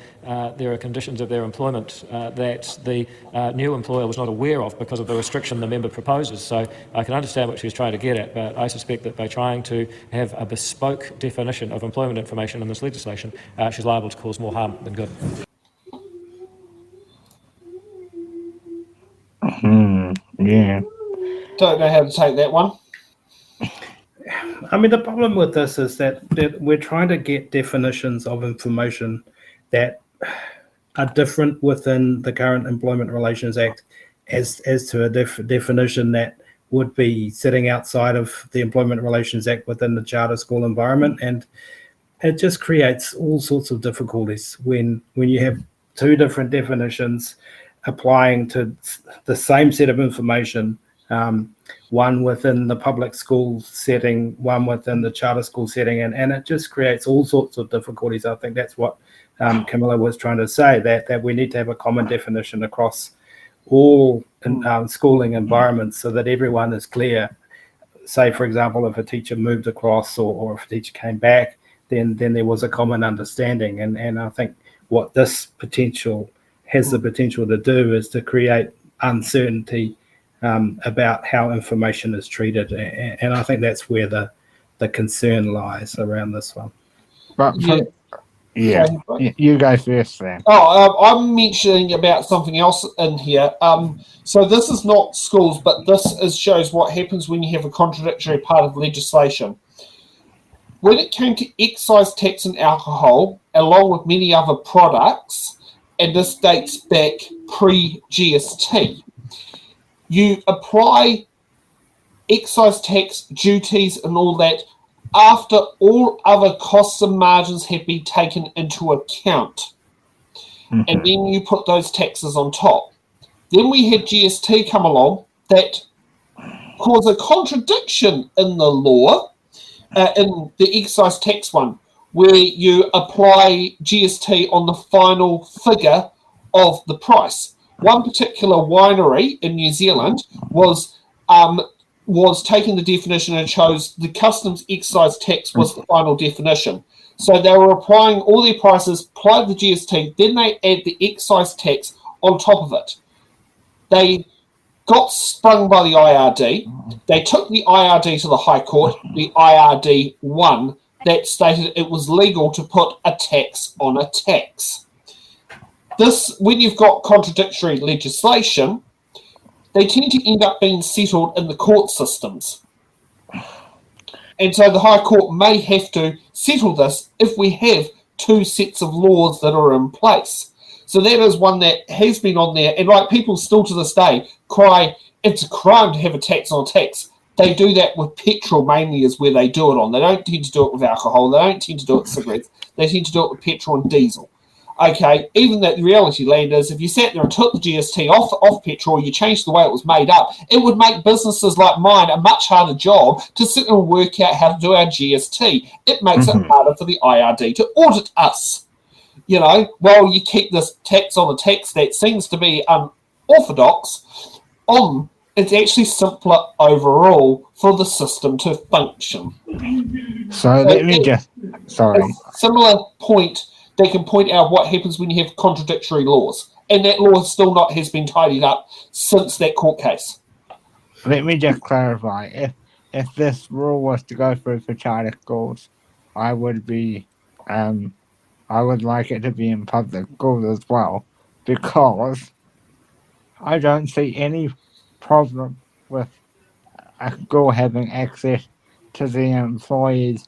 there are conditions of their employment that the new employer was not aware of because of the restriction the member proposes. So I can understand what she's trying to get at, but I suspect that by trying to have a bespoke definition of employment information in this legislation, she's liable to cause more harm than good. Yeah. Don't know how to take that one. I mean, the problem with this is that we're trying to get definitions of information that are different within the current Employment Relations Act as to a definition that would be sitting outside of the Employment Relations Act within the charter school environment. And it just creates all sorts of difficulties when you have two different definitions applying to the same set of information, one within the public school setting, one within the charter school setting, and it just creates all sorts of difficulties. I think that's what Camilla was trying to say, that we need to have a common definition across all schooling environments so that everyone is clear. Say, for example, if a teacher moved across or if a teacher came back, then there was a common understanding. And I think what this has the potential to do is to create uncertainty about how information is treated. And I think that's where the concern lies around this one. But yeah, you go first then. I'm mentioning about something else in here. So this is not schools, but this shows what happens when you have a contradictory part of legislation. When it came to excise tax and alcohol, along with many other products, and this dates back pre-GST, you apply excise tax, duties, and all that after all other costs and margins have been taken into account. Mm-hmm. And then you put those taxes on top. Then we had GST come along that caused a contradiction in the law, in the excise tax one, where you apply GST on the final figure of the price. One particular winery in New Zealand was taking the definition and chose the customs excise tax was the final definition. So they were applying all their prices, applied the GST, then they add the excise tax on top of it. They got sprung by the IRD. They took the IRD to the High Court. The IRD won. That stated it was legal to put a tax on a tax. This, when you've got contradictory legislation, they tend to end up being settled in the court systems. And so the High Court may have to settle this if we have two sets of laws that are in place. So that is one that has been on there. And like people still to this day cry, it's a crime to have a tax on tax. They do that with petrol mainly is where they do it on. They don't tend to do it with alcohol. They don't tend to do it with cigarettes. They tend to do it with petrol and diesel. Okay, even that the reality land is if you sat there and took the GST off petrol, you changed the way it was made up, it would make businesses like mine a much harder job to sit and work out how to do our GST. It makes it harder for the IRD to audit us. You know, while you keep this tax on the tax that seems to be unorthodox on, it's actually simpler overall for the system to function. So let me just, sorry. A similar point, they can point out what happens when you have contradictory laws. And that law has been tidied up since that court case. Let me just clarify. If this rule was to go through for charter schools, I would be I would like it to be in public schools as well, because I don't see any problem with a school having access to the employees'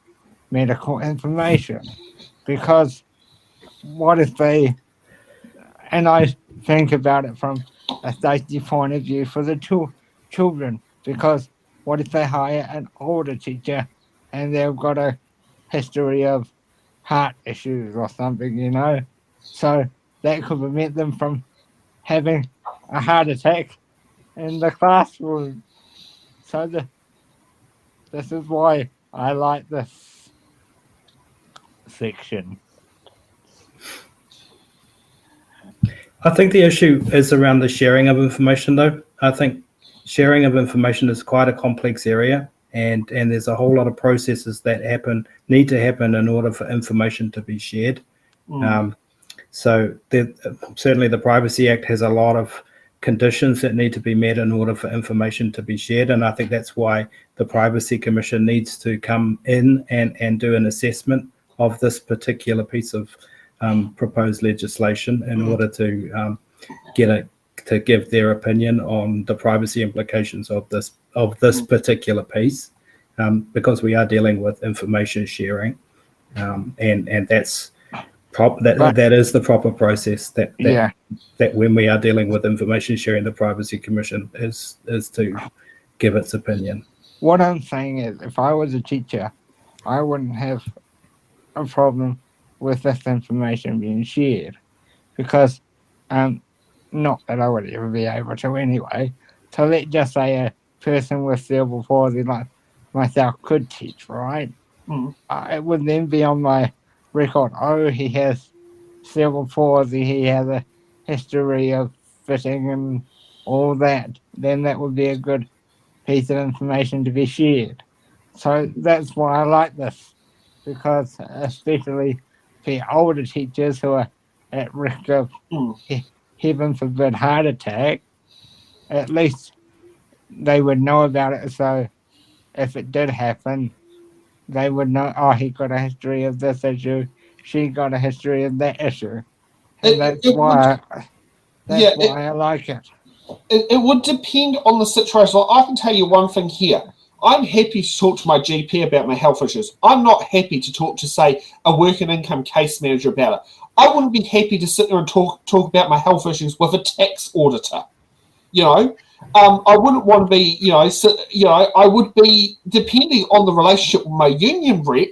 medical information. Because what if they, and I think about it from a safety point of view for the children, because what if they hire an older teacher and they've got a history of heart issues or something, you know? So that could prevent them from having a heart attack in the classroom. So this is why I like this section. I think the issue is around the sharing of information, though. I think sharing of information is quite a complex area, and there's a whole lot of processes that need to happen in order for information to be shared. So certainly the Privacy Act has a lot of conditions that need to be met in order for information to be shared, and I think that's why the Privacy Commission needs to come in and do an assessment of this particular piece of proposed legislation in order to give their opinion on the privacy implications of this particular piece, because we are dealing with information sharing, and that's that is the proper process that when we are dealing with information sharing, the Privacy Commission is to give its opinion. What I'm saying is, if I was a teacher, I wouldn't have a problem with this information being shared, because not that I would ever be able to anyway. So let's just say a person with cerebral palsy like myself could teach, right? It would then be on my record, oh, he has cerebral palsy, he has a history of fitting and all that. Then that would be a good piece of information to be shared. So that's why I like this, because especially for older teachers who are at risk of, heaven forbid, heart attack, at least they would know about it. So if it did happen, they would know, oh, he got a history of this issue, she got a history of that issue. And that's why I like it. It would depend on the situation. Like, I can tell you one thing here. I'm happy to talk to my GP about my health issues. I'm not happy to talk to, say, a work and income case manager about it. I wouldn't be happy to sit there and talk about my health issues with a tax auditor. You know, I wouldn't want to be, I would be, depending on the relationship with my union rep,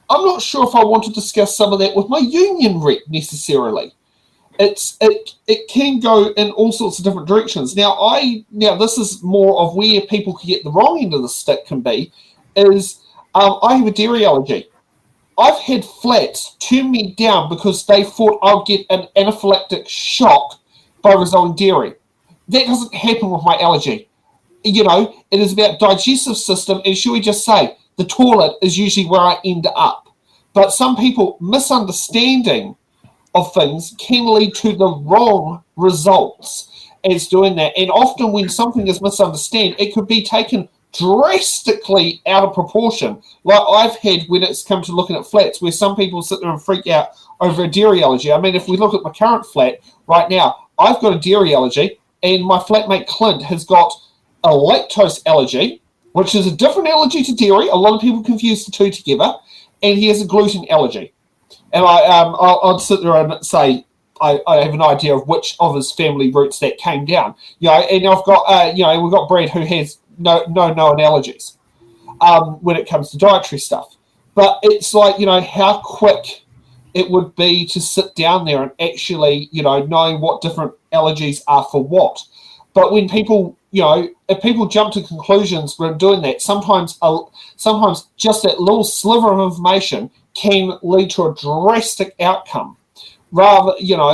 I'm not sure if I want to discuss some of that with my union rep necessarily. It can go in all sorts of different directions. Now this is more of where people can get the wrong end of the stick can be, is I have a dairy allergy. I've had flats turn me down because they thought I'd get an anaphylactic shock by resolving dairy. That doesn't happen with my allergy. You know, it is about digestive system, and should we just say, the toilet is usually where I end up. But some people misunderstanding of things can lead to the wrong results as doing that. And often when something is misunderstood, it could be taken drastically out of proportion. Like I've had when it's come to looking at flats, where some people sit there and freak out over a dairy allergy. I mean, if we look at my current flat right now, I've got a dairy allergy, and my flatmate Clint has got a lactose allergy, which is a different allergy to dairy. A lot of people confuse the two together. And he has a gluten allergy. And I'll sit there and say, I have an idea of which of his family roots that came down. And I've got, we've got Brad who has no known allergies when it comes to dietary stuff. But it's like, how quick it would be to sit down there and actually, knowing what different allergies are for what. But when people, if people jump to conclusions when doing that, sometimes just that little sliver of information can lead to a drastic outcome. Rather,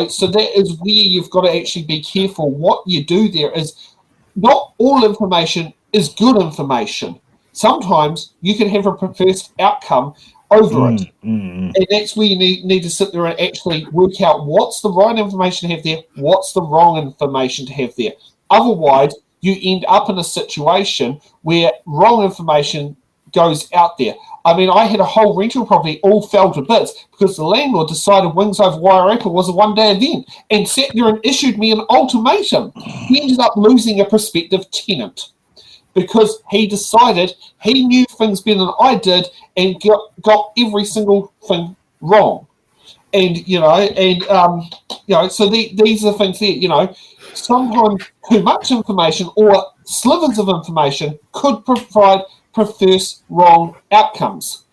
so that is where you've got to actually be careful. What you do there is not all information is good information. Sometimes you can have a perverse outcome over it. And that's where you need to sit there and actually work out what's the right information to have there, what's the wrong information to have there. Otherwise, you end up in a situation where wrong information goes out there. I mean, I had a whole rental property all fell to bits because the landlord decided Wings Over Wairarapa was a one-day event and sat there and issued me an ultimatum. He ended up losing a prospective tenant because he decided he knew things better than I did and got every single thing wrong. And, so these are things there, sometimes too much information or slivers of information could produce wrong outcomes.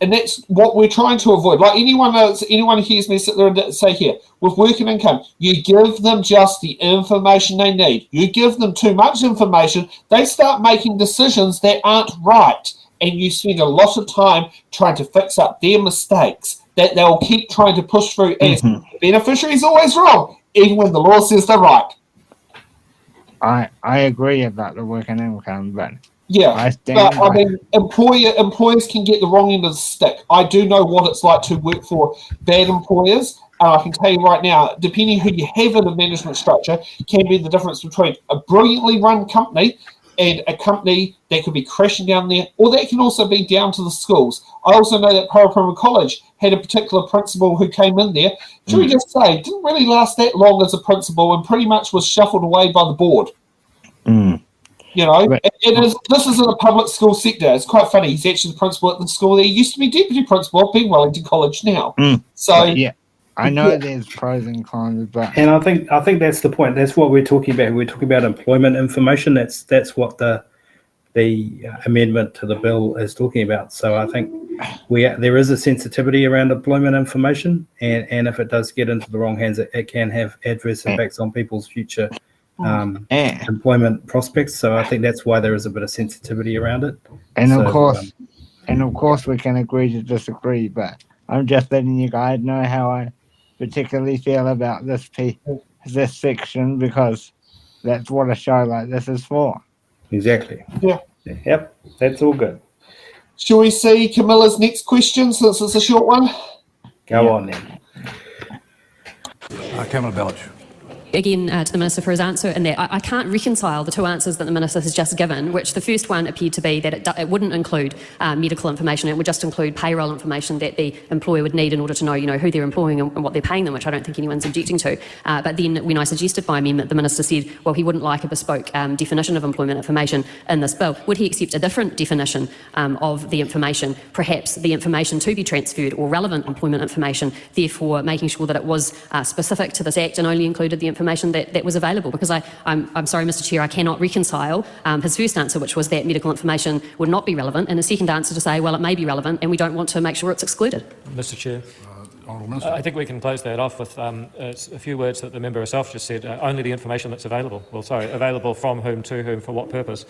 And that's what we're trying to avoid. Like anyone who hears me sit there and say here, with work and income, you give them just the information they need. You give them too much information, they start making decisions that aren't right. And you spend a lot of time trying to fix up their mistakes that they'll keep trying to push through as the beneficiary is always wrong, even when the law says they're right. I agree about the work and income, but employers can get the wrong end of the stick. I do know what it's like to work for bad employers, and I can tell you right now, depending who you have in a management structure, can be the difference between a brilliantly run company and a company that could be crashing down there, or that can also be down to the schools. I also know that Paraparaumu College had a particular principal who came in there, should we just say, didn't really last that long as a principal and pretty much was shuffled away by the board. This is in a public school sector. It's quite funny. He's actually the principal at the school. He used to be deputy principal at Wellington College now. I know there's pros and cons, and I think that's the point. That's what we're talking about. We're talking about employment information. That's what the amendment to the bill is talking about. So I think there is a sensitivity around employment information, and if it does get into the wrong hands, it can have adverse impacts on people's future employment prospects. So I think that's why there is a bit of sensitivity around it. And of course, we can agree to disagree, but I'm just letting you guys know how I particularly feel about this section, because that's what a show like this is for. Exactly. Yeah. Yep. That's all good. Shall we see Camilla's next question since it's a short one? Go on then. Camilla Bellich. Again, to the Minister for his answer in that I can't reconcile the two answers that the Minister has just given, which the first one appeared to be that it wouldn't include medical information. It would just include payroll information that the employer would need in order to know, who they're employing and what they're paying them, which I don't think anyone's objecting to. But then when I suggested by amendment, the Minister said, well, he wouldn't like a bespoke definition of employment information in this bill. Would he accept a different definition of the information, perhaps the information to be transferred or relevant employment information, therefore making sure that it was specific to this Act and only included the information that was available? Because I'm sorry, Mr. Chair, I cannot reconcile his first answer, which was that medical information would not be relevant, and his second answer to say, well, it may be relevant and we don't want to make sure it's excluded. Mr. Chair. I think we can close that off with a few words that the member herself just said. Only the information that's available. Available from whom, to whom, for what purpose.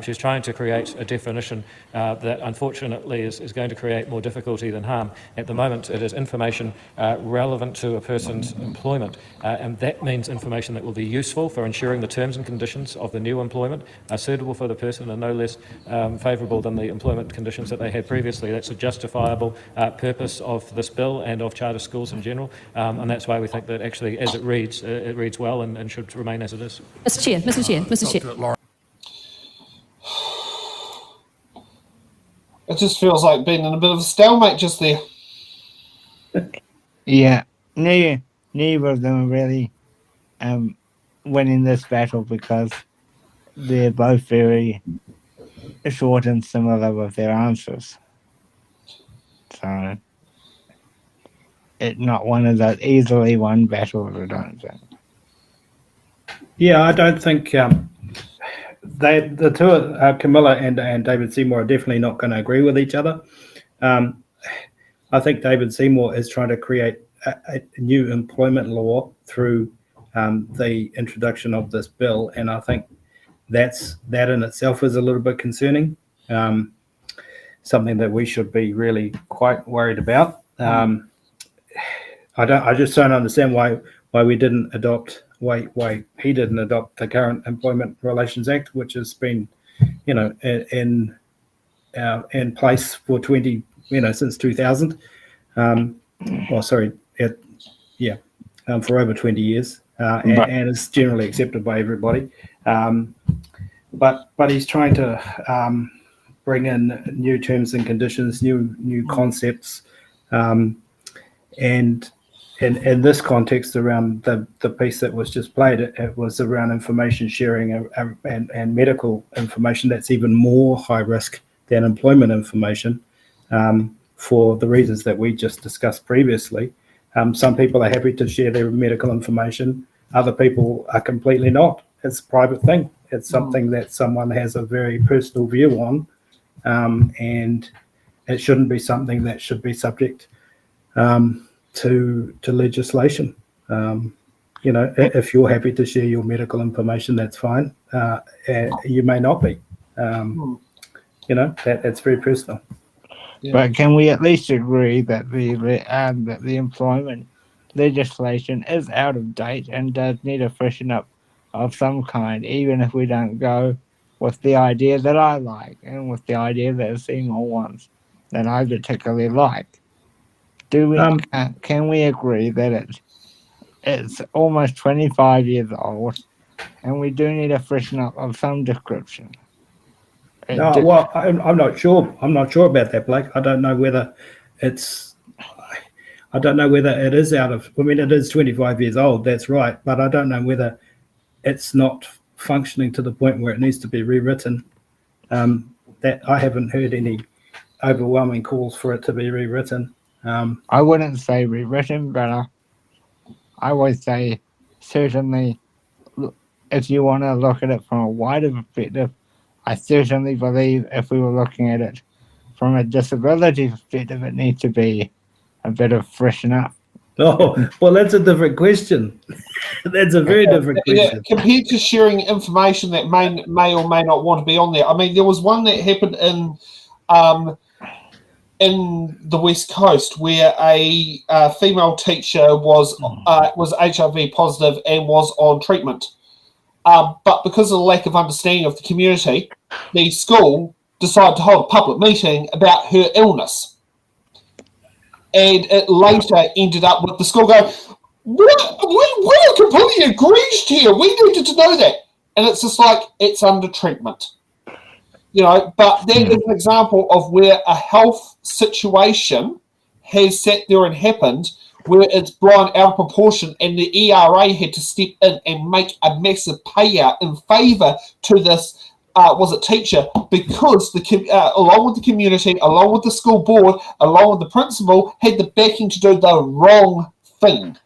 She's trying to create a definition that unfortunately is going to create more difficulty than harm. At the moment, it is information relevant to a person's employment, and that means information that will be useful for ensuring the terms and conditions of the new employment are suitable for the person and no less favourable than the employment conditions that they had previously. That's a justifiable purpose of this bill and of charter schools in general, and that's why we think that actually, as it reads well and should remain as it is. Mr. Chair. It just feels like being in a bit of a stalemate just there. Yeah, neither of them are really winning this battle because they're both very short and similar with their answers. So it's not one of those easily won battles, I don't think. Yeah, I don't think the two, Camilla and David Seymour, are definitely not going to agree with each other. I think David Seymour is trying to create a new employment law through the introduction of this bill, and I think that in itself is a little bit concerning. Something that we should be really quite worried about. I just don't understand why he didn't adopt the current Employment Relations Act, which has been, in place for since 2000. For over 20 years, and is generally accepted by everybody. But he's trying to bring in new terms and conditions, new concepts, and in this context around the piece that was just played, it was around information sharing and medical information that's even more high risk than employment information, for the reasons that we just discussed previously. Some people are happy to share their medical information. Other people are completely not. It's a private thing. It's something that someone has a very personal view on, and it shouldn't be something that should be subject to legislation. If you're happy to share your medical information, that's fine. You may not be. That's very personal. Yeah. But can we at least agree that the employment legislation is out of date and does need a freshen up of some kind, even if we don't go with the idea that I like and with the idea that Seymour wants that I particularly like? Do we? Can we agree that it's almost 25 years old, and we do need a freshen up of some description? Well, I'm not sure. I'm not sure about that, Blake. I don't know whether it's. I don't know whether it is out of. I mean, it is 25 years old. That's right, but I don't know whether it's not functioning to the point where it needs to be rewritten. That I haven't heard any overwhelming calls for it to be rewritten. I wouldn't say rewritten, but I would say certainly, if you want to look at it from a wider perspective, I certainly believe if we were looking at it from a disability perspective, it needs to be a bit of freshen up. Oh, well, that's a different question. That's a very different question. Yeah, compared to sharing information that may or may not want to be on there. I mean, there was one that happened in the West Coast where a female teacher was HIV positive and was on treatment. But because of the lack of understanding of the community, the school decided to hold a public meeting about her illness. And it later ended up with the school going, we're completely aggrieved here. We needed to know that. And it's just like, it's under treatment. But that is an example of where a health situation has sat there and happened where it's blown out of proportion, and the ERA had to step in and make a massive payout in favour to this teacher, because along with the community, along with the school board, along with the principal, had the backing to do the wrong thing.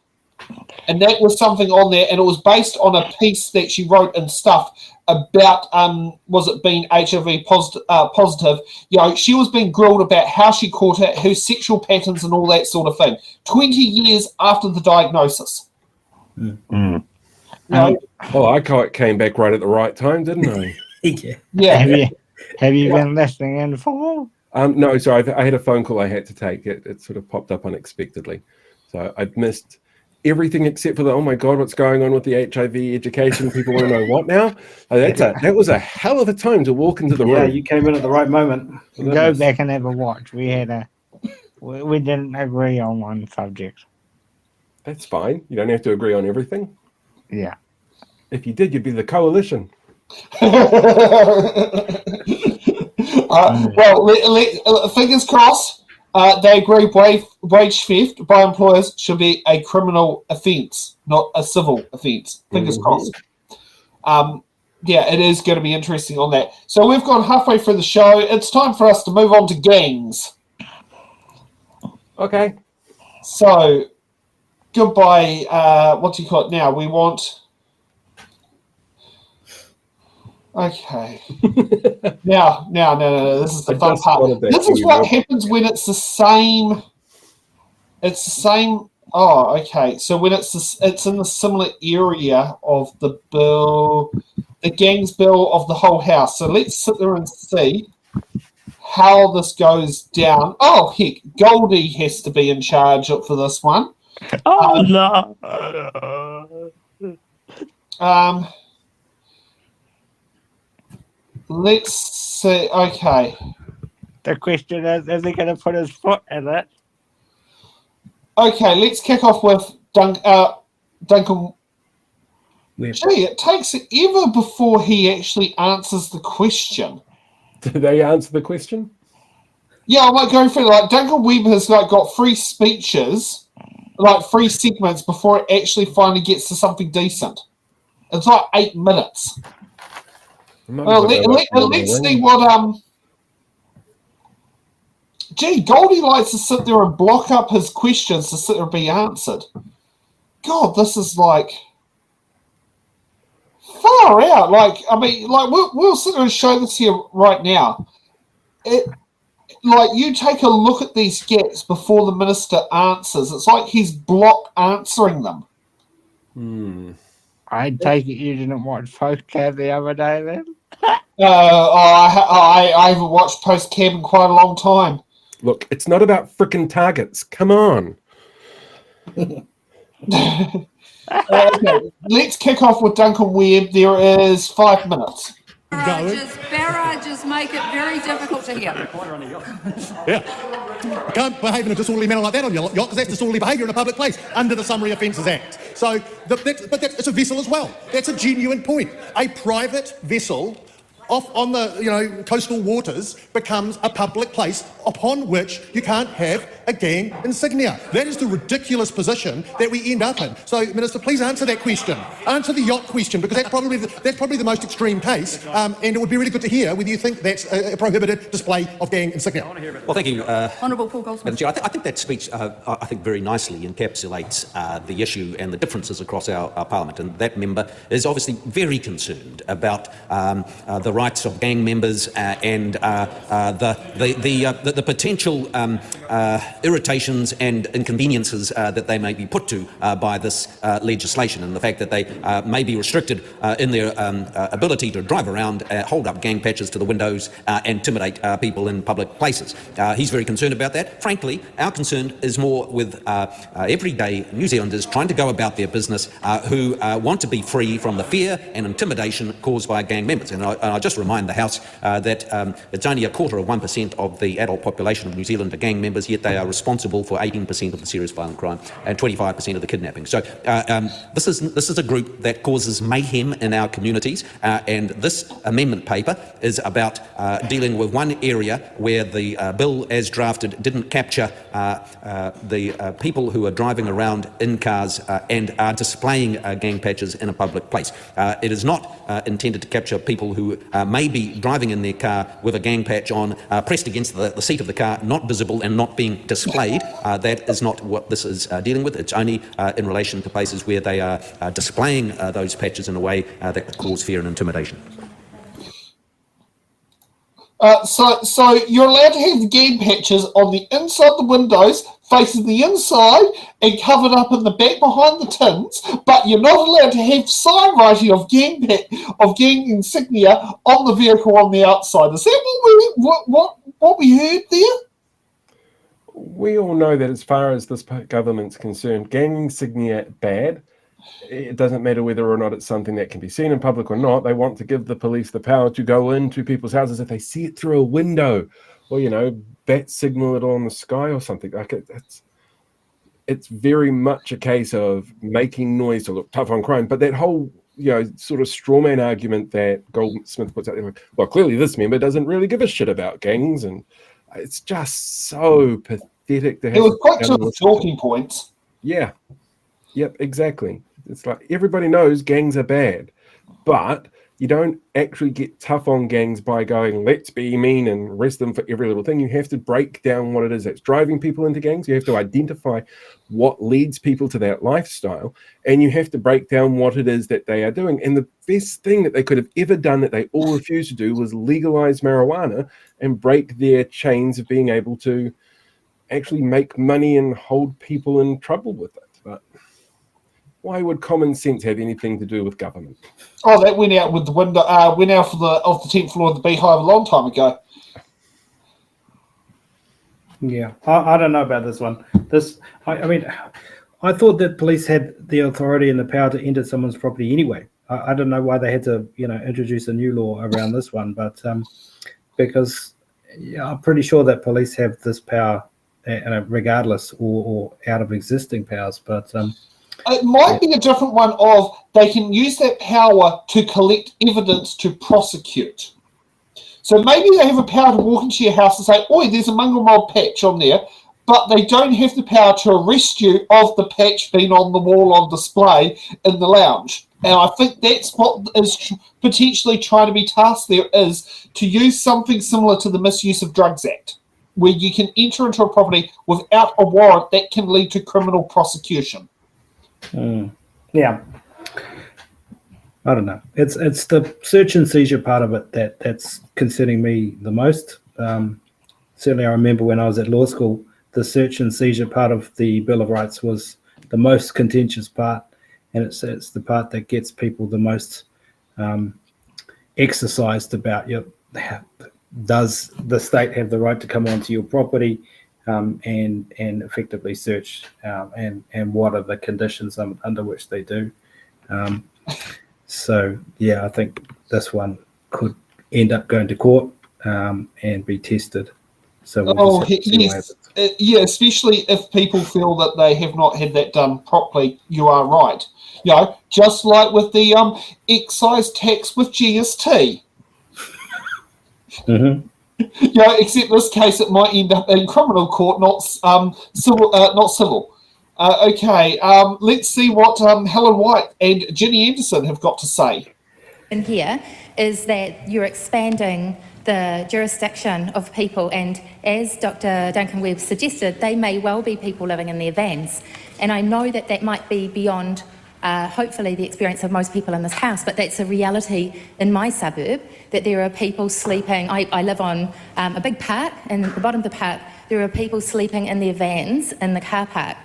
And that was something on there, and it was based on a piece that she wrote and stuff about being HIV positive. She was being grilled about how she caught it, her sexual patterns and all that sort of thing, 20 years after the diagnosis. Well, I came back right at the right time, didn't I? Yeah. Have you been listening in for? No, sorry, I had a phone call I had to take. It sort of popped up unexpectedly. So I'd missed everything except for oh my God, what's going on with the HIV education? People want to know what now? That was a hell of a time to walk into the room. Yeah, you came in at the right moment. Go back and have a watch. We didn't agree on one subject. That's fine. You don't have to agree on everything. Yeah. If you did, you'd be the coalition. Fingers crossed. They agree wage theft by employers should be a criminal offence, not a civil offence. Fingers crossed. It is going to be interesting on that. So we've gone halfway through the show. It's time for us to move on to gangs. Okay. So, goodbye. What do you call it now? We want... Okay. No. This is the fun part. This is what happens when it's the same. It's the same. Oh, okay. So when it's in the similar area of the bill, the gangs bill of the whole house. So let's sit there and see how this goes down. Oh, heck. Goldie has to be in charge for this one. Oh, no. Let's see. Okay. The question is he going to put his foot in it? Okay, let's kick off with Duncan. Gee, it takes ever before he actually answers the question. Did they answer the question? Yeah, I might go through. Like Duncan Webb has got 3 speeches, 3 segments before it actually finally gets to something decent. It's 8 minutes. Let's see what Gee, Goldie likes to sit there and block up his questions to sit there and be answered. God, this is far out. We'll sit there and show this here right now. You take a look at these gaps before the minister answers. It's like he's block answering them. I take it you didn't watch Postcard the other day then? I haven't watched Postcard in quite a long time. Look, it's not about frickin' targets. Come on. Okay, let's kick off with Duncan Webb. There is 5 minutes. Barrages make it very difficult to hear. Yeah. You can't behave in a disorderly manner like that on your yacht because that's disorderly behaviour in a public place under the Summary Offences Act. So, it's a vessel as well. That's a genuine point. A private vessel off on the coastal waters becomes a public place upon which you can't have a gang insignia. That is the ridiculous position that we end up in. So, Minister, please answer that question. Answer the yacht question, because that's probably the most extreme case, and it would be really good to hear whether you think that's a prohibited display of gang insignia. Well, thank you, Honourable Paul Goldsmith. I think that speech, I think, very nicely encapsulates the issue and the differences across our Parliament. And that member is obviously very concerned about the rights of gang members and the potential irritations and inconveniences that they may be put to by this legislation, and the fact that they may be restricted in their ability to drive around, hold up gang patches to the windows, intimidate people in public places. He's very concerned about that. Frankly, our concern is more with everyday New Zealanders trying to go about their business who want to be free from the fear and intimidation caused by gang members. And I just remind the House that it's only 0.25% of the adult population of New Zealand are gang members, yet they are responsible for 18% of the serious violent crime and 25% of the kidnapping. So this is a group that causes mayhem in our communities, and this amendment paper is about dealing with one area where the bill as drafted didn't capture the people who are driving around in cars and are displaying gang patches in a public place. It is not intended to capture people who may be driving in their car with a gang patch on, pressed against the seat of the car, not visible and not being displayed. That is not what this is dealing with. It's only in relation to places where they are displaying those patches in a way that could cause fear and intimidation. So you're allowed to have the gang patches on the inside the windows, facing the inside, and covered up in the back behind the tins, but you're not allowed to have sign writing of gang insignia on the vehicle on the outside. Is that what we heard there? We all know that as far as this government's concerned, gang insignia bad. It doesn't matter whether or not it's something that can be seen in public or not. They want to give the police the power to go into people's houses if they see it through a window, or bat signal it on the sky or something. Like it's very much a case of making noise to look tough on crime. But that whole sort of straw man argument that Goldsmith puts out there, well, clearly this member doesn't really give a shit about gangs, and it's just so pathetic to have. It was quite to talking points. Yeah. Yep, exactly. It's like everybody knows gangs are bad, but you don't actually get tough on gangs by going, let's be mean and arrest them for every little thing. You have to break down what it is that's driving people into gangs. You have to identify what leads people to that lifestyle, and you have to break down what it is that they are doing. And the best thing that they could have ever done that they all refused to do was legalize marijuana and break their chains of being able to actually make money and hold people in trouble with it. But why would common sense have anything to do with government? Oh, that went out with the window. Went out off the 10th floor of the Beehive a long time ago. Yeah, I don't know about this one. I mean, I thought that police had the authority and the power to enter someone's property anyway. I don't know why they had to, introduce a new law around this one, but because I'm pretty sure that police have this power, regardless or out of existing powers, but. It might be a different one of they can use that power to collect evidence to prosecute. So maybe they have a power to walk into your house and say, oi, there's a mongrel mob patch on there, but they don't have the power to arrest you of the patch being on the wall on display in the lounge. And I think that's what is potentially trying to be tasked there, is to use something similar to the Misuse of Drugs Act, where you can enter into a property without a warrant that can lead to criminal prosecution. Yeah. I don't know. It's the search and seizure part of it that's concerning me the most. Certainly, I remember when I was at law school, the search and seizure part of the Bill of Rights was the most contentious part, and it's the part that gets people the most exercised about does the state have the right to come onto your property and effectively search, and what are the conditions under which they do. So yeah, I think this one could end up going to court and be tested. So we'll just have to see what happens. Yeah, especially if people feel that they have not had that done properly. You are right. You know, just like with the excise tax with GST. Mm-hmm. You know, except in this case it might end up in criminal court, not civil. Not civil. Okay, let's see what Helen White and Jenny Anderson have got to say. In here is that you're expanding the jurisdiction of people, and as Dr. Duncan Webb suggested, they may well be people living in their vans. And I know that that might be beyond, hopefully, the experience of most people in this house, but that's a reality in my suburb, that there are people sleeping. I live on a big park, and at the bottom of the park, there are people sleeping in their vans in the car park.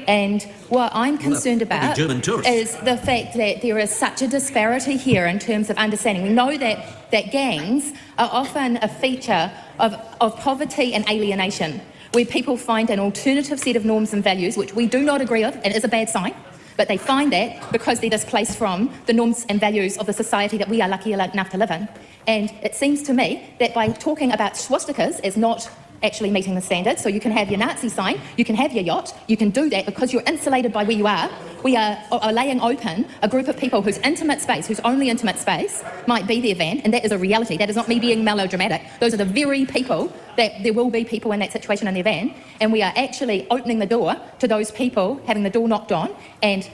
And what I'm concerned about is the fact that there is such a disparity here in terms of understanding. We know that gangs are often a feature of poverty and alienation, where people find an alternative set of norms and values, which we do not agree with, and is a bad sign, but they find that because they're displaced from the norms and values of the society that we are lucky enough to live in. And it seems to me that by talking about swastikas as not actually meeting the standards, so you can have your Nazi sign, you can have your yacht, you can do that because you're insulated by where you are. We are laying open a group of people whose intimate space, whose only intimate space might be their van, and that is a reality. That is not me being melodramatic. Those are the very people that there will be people in that situation in their van, and we are actually opening the door to those people, having the door knocked on, and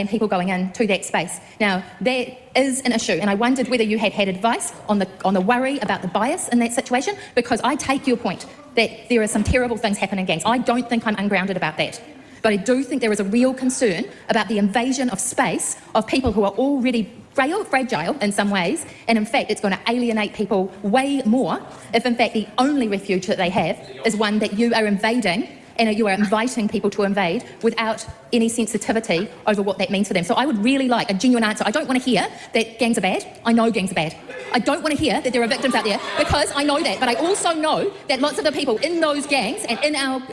people going into that space. Now, that is an issue, and I wondered whether you had advice on the worry about the bias in that situation, because I take your point that there are some terrible things happening in gangs. I don't think I'm ungrounded about that. But I do think there is a real concern about the invasion of space of people who are already fragile in some ways, and in fact it's going to alienate people way more if in fact the only refuge that they have is one that you are invading and you are inviting people to invade without any sensitivity over what that means for them. So I would really like a genuine answer. I don't want to hear that gangs are bad. I know gangs are bad. I don't want to hear that there are victims out there, because I know that. But I also know that lots of the people in those gangs and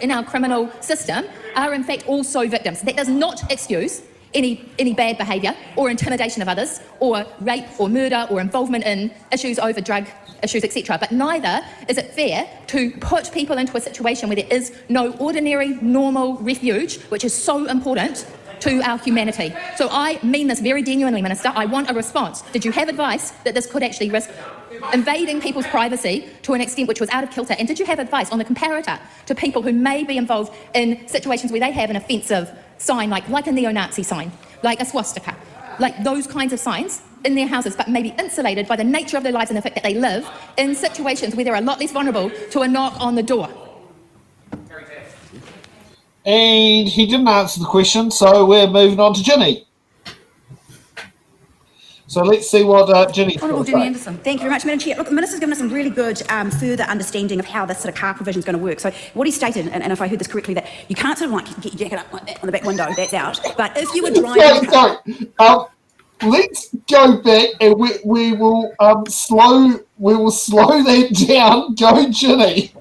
in our criminal system are in fact also victims. That does not excuse any bad behaviour or intimidation of others or rape or murder or involvement in issues over drug issues, etc. But neither is it fair to put people into a situation where there is no ordinary, normal refuge, which is so important to our humanity. So I mean this very genuinely, Minister. I want a response. Did you have advice that this could actually risk invading people's privacy to an extent which was out of kilter? And did you have advice on the comparator to people who may be involved in situations where they have an offensive sign, like a neo-Nazi sign, like a swastika, like those kinds of signs in their houses, but maybe insulated by the nature of their lives and the fact that they live in situations where they're a lot less vulnerable to a knock on the door? And he didn't answer the question, so we're moving on to Ginny. So let's see what Ginny's Honourable Jenny Anderson. Thank you very much, Madam Chair. Look, the Minister's given us some really good further understanding of how this sort of car provision is going to work. So what he stated, and if I heard this correctly, that you can't sort of like get your jacket up like that on the back window, that's out. But if you were driving... Let's go back and we will slow that down. Go, Ginny.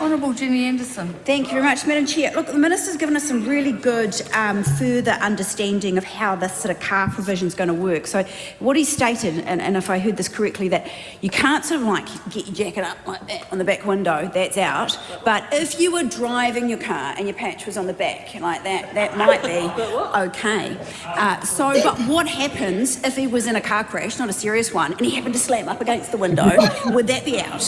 Honourable Jenny Anderson. Thank you very much, Madam Chair. Look, the Minister's given us some really good further understanding of how this sort of car provision is going to work. So what he stated, and if I heard this correctly, that you can't sort of like get your jacket up like that on the back window, that's out. But if you were driving your car and your patch was on the back like that, that might be okay. But what happens if he was in a car crash, not a serious one, and he happened to slam up against the window? Would that be out?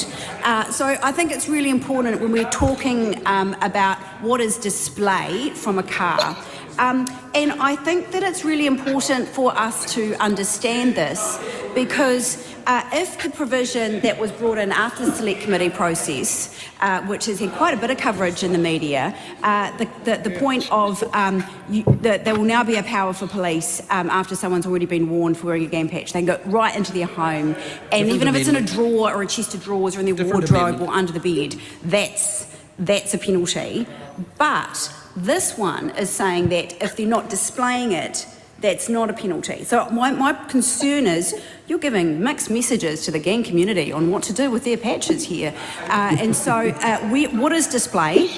So I think it's really important when we're talking about what is displayed from a car. And I think that it's really important for us to understand this because if the provision that was brought in after the Select Committee process, which has had quite a bit of coverage in the media, the point of that there will now be a power for police after someone's already been warned for wearing a gang patch. They can go right into their home, and even if it's in a drawer or a chest of drawers or in their wardrobe or under the bed, that's a penalty. But this one is saying that if they're not displaying it, that's not a penalty. So my concern is you're giving mixed messages to the gang community on what to do with their patches here. What is displayed?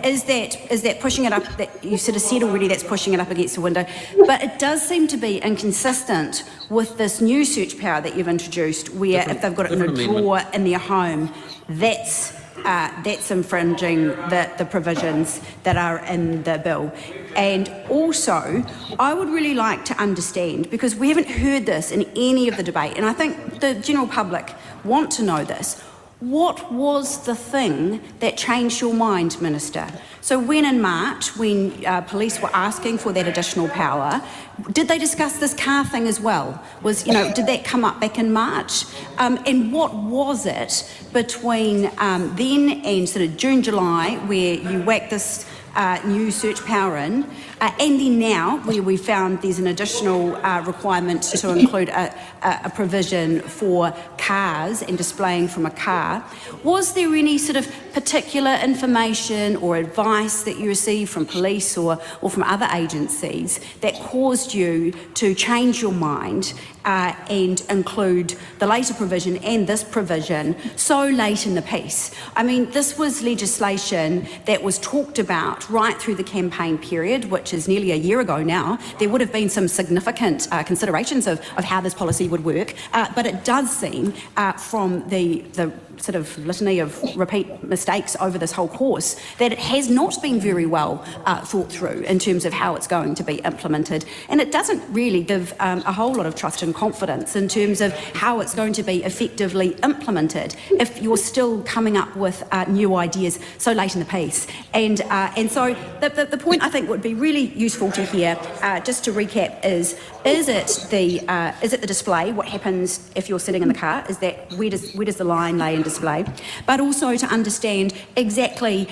Is that pushing it up? That you sort of said already that's pushing it up against the window, but it does seem to be inconsistent with this new search power that you've introduced, where if they've got it in a drawer in their home, that's infringing the provisions that are in the bill. And also, I would really like to understand, because we haven't heard this in any of the debate, and I think the general public want to know this, what was the thing that changed your mind, Minister? So when in March, when police were asking for that additional power, did they discuss this car thing as well? Did that come up back in March? And what was it between then and sort of June, July, where you whacked this new search power in, and then now where we found there's an additional requirement to include a provision for cars and displaying from a car. Was there any sort of particular information or advice that you received from police or from other agencies that caused you to change your mind and include the later provision and this provision so late in the piece? I mean, this was legislation that was talked about right through the campaign period, which is nearly a year ago now. There would have been some significant considerations of how this policy would work, but it does seem from the sort of litany of repeat mistakes over this whole course that it has not been very well thought through in terms of how it's going to be implemented, and it doesn't really give a whole lot of trust and confidence in terms of how it's going to be effectively implemented if you're still coming up with new ideas so late in the piece. And so the point I think would be really useful to hear, just to recap, is it the display? What happens if you're sitting in the car? Is that where does the line lay in display? But also to understand exactly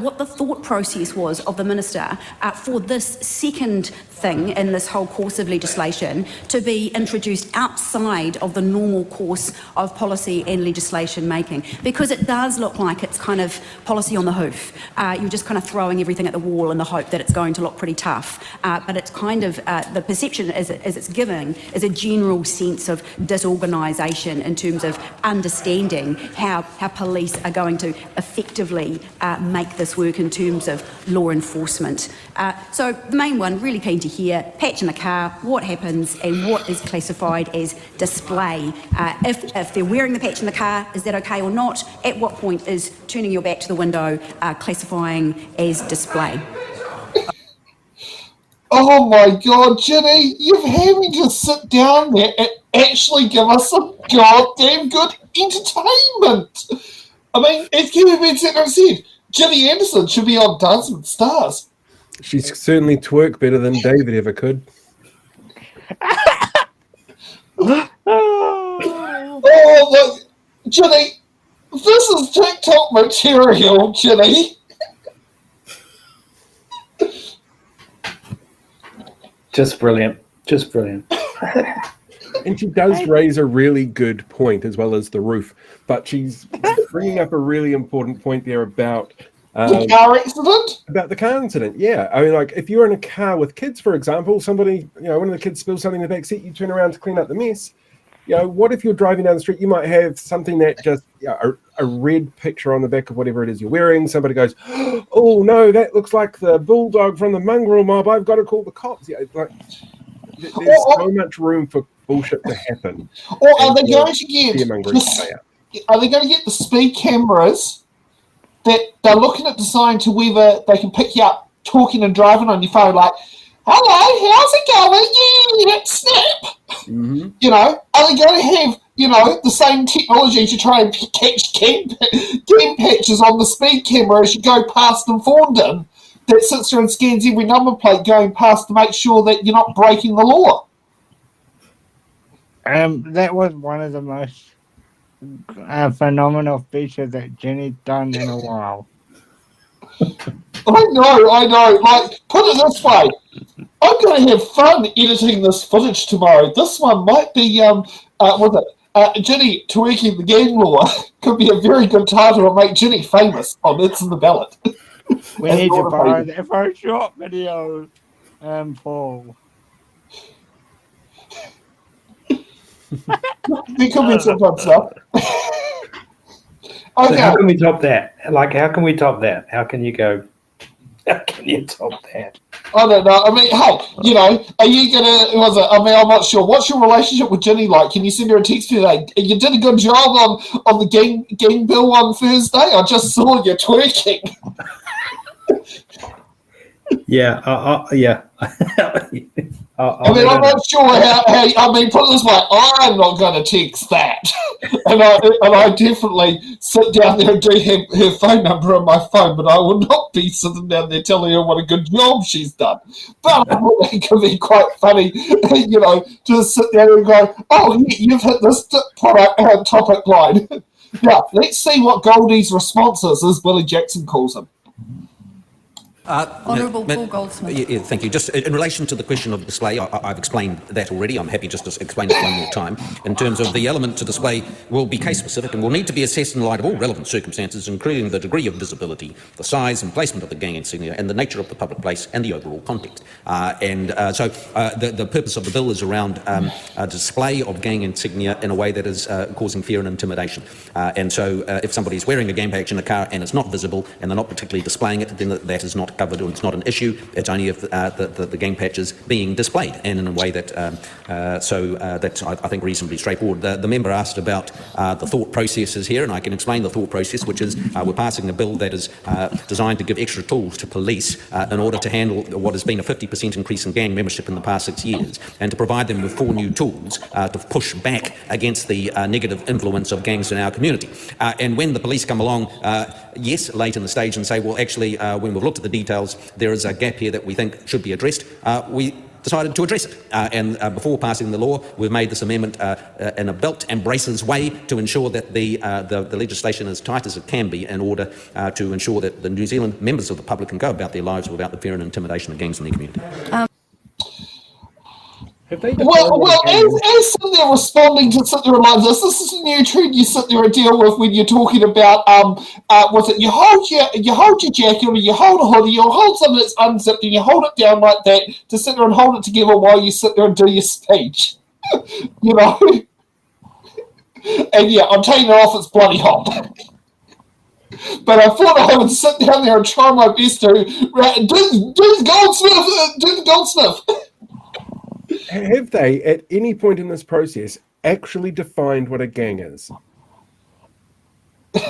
what the thought process was of the Minister for this second thing in this whole course of legislation to be introduced outside of the normal course of policy and legislation making, because it does look like it's kind of policy on the hoof. You're just kind of throwing everything at the wall in the hope that it's going to look pretty tough, but it's kind of the perception as it's giving is a general sense of disorganisation in terms of understanding how police are going to effectively make this work in terms of law enforcement. So the main one, really keen to hear, patch in the car, what happens and what is classified as display. If they're wearing the patch in the car, is that okay or not? At what point is turning your back to the window classifying as display? Oh my God, Ginny, you're having to sit down there and actually give us some goddamn good entertainment. I mean, as Kiwi Ben said, Ginny Anderson should be on Dancing with Stars. She's certainly twerk better than David ever could. Oh, look, Ginny, this is TikTok material, Ginny. Just brilliant. Just brilliant. And she does raise a really good point, as well as the roof. But she's bringing up a really important point there about the car accident? About the car incident, yeah. I mean, like, if you're in a car with kids, for example, somebody, one of the kids spills something in the back seat, you turn around to clean up the mess. what if you're driving down the street? You might have something that just a red picture on the back of whatever it is you're wearing. Somebody goes, "Oh no, that looks like the bulldog from the mongrel mob. I've got to call the cops." There's so much room for bullshit to happen. Or are they going to get the speed cameras that they're looking at design to whether they can pick you up talking and driving on your phone, like, "Hello, how's it going? Yeah, snap." Mm-hmm. Are they going to have the same technology to try and catch game patches on the speed camera as you go past in Thorndon that sits there and scans every number plate going past to make sure that you're not breaking the law? That was one of the most phenomenal features that Jenny's done in a while. I know. Like, put it this way. I'm going to have fun editing this footage tomorrow. This one might be, Jenny tweaking the gang law. Could be a very good title to make Jenny famous on It's in the Ballot. We need to borrow that for a short video, Paul. There could be some fun stuff. Okay. So how can we top that? How can we top that? How can you top that? I don't know. I mean, hey, are you gonna? I'm not sure. What's your relationship with Jenny like? Can you send her a text today? You did a good job on the gang bill on Thursday. I just saw you twerking. Yeah. I'm not sure how. Put it this way: I'm not going to text that, and I definitely sit down there and do her phone number on my phone, but I will not be sitting down there telling her what a good job she's done. But I think it could be quite funny, to sit there and go, "Oh, you've hit this topic line." Yeah, let's see what Goldie's response is, as Willie Jackson calls him. Honourable Paul Goldsmith. Yeah, thank you. Just in relation to the question of display, I've explained that already. I'm happy just to explain it one more time. In terms of the element to display will be case-specific and will need to be assessed in light of all relevant circumstances, including the degree of visibility, the size and placement of the gang insignia, and the nature of the public place and the overall context. So the purpose of the bill is around a display of gang insignia in a way that is causing fear and intimidation. So if somebody is wearing a gang badge in a car and it's not visible and they're not particularly displaying it, then that is not covered, or it's not an issue. It's only if the gang patch is being displayed, and in a way that that's I think reasonably straightforward. The member asked about the thought processes here, and I can explain the thought process, which is we're passing a bill that is designed to give extra tools to police in order to handle what has been a 50% increase in gang membership in the past 6 years, and to provide them with 4 new tools to push back against the negative influence of gangs in our community. And when the police come along, yes, late in the stage and say, well, actually, when we've looked at the details, there is a gap here that we think should be addressed, we decided to address it. And before passing the law, we've made this amendment in a belt and braces way to ensure that the legislation is as tight as it can be in order to ensure that the New Zealand members of the public can go about their lives without the fear and intimidation of gangs in their community. Well, as sitting there responding to something like this is a new trend you sit there and deal with when you're talking about, you hold your jacket or you hold a hoodie, you hold something that's unzipped and you hold it down like that to sit there and hold it together while you sit there and do your speech. And yeah, I'm taking it off, it's bloody hot. But I thought I would sit down there and try my best to do the Goldsmith. Have they, at any point in this process, actually defined what a gang is? I'd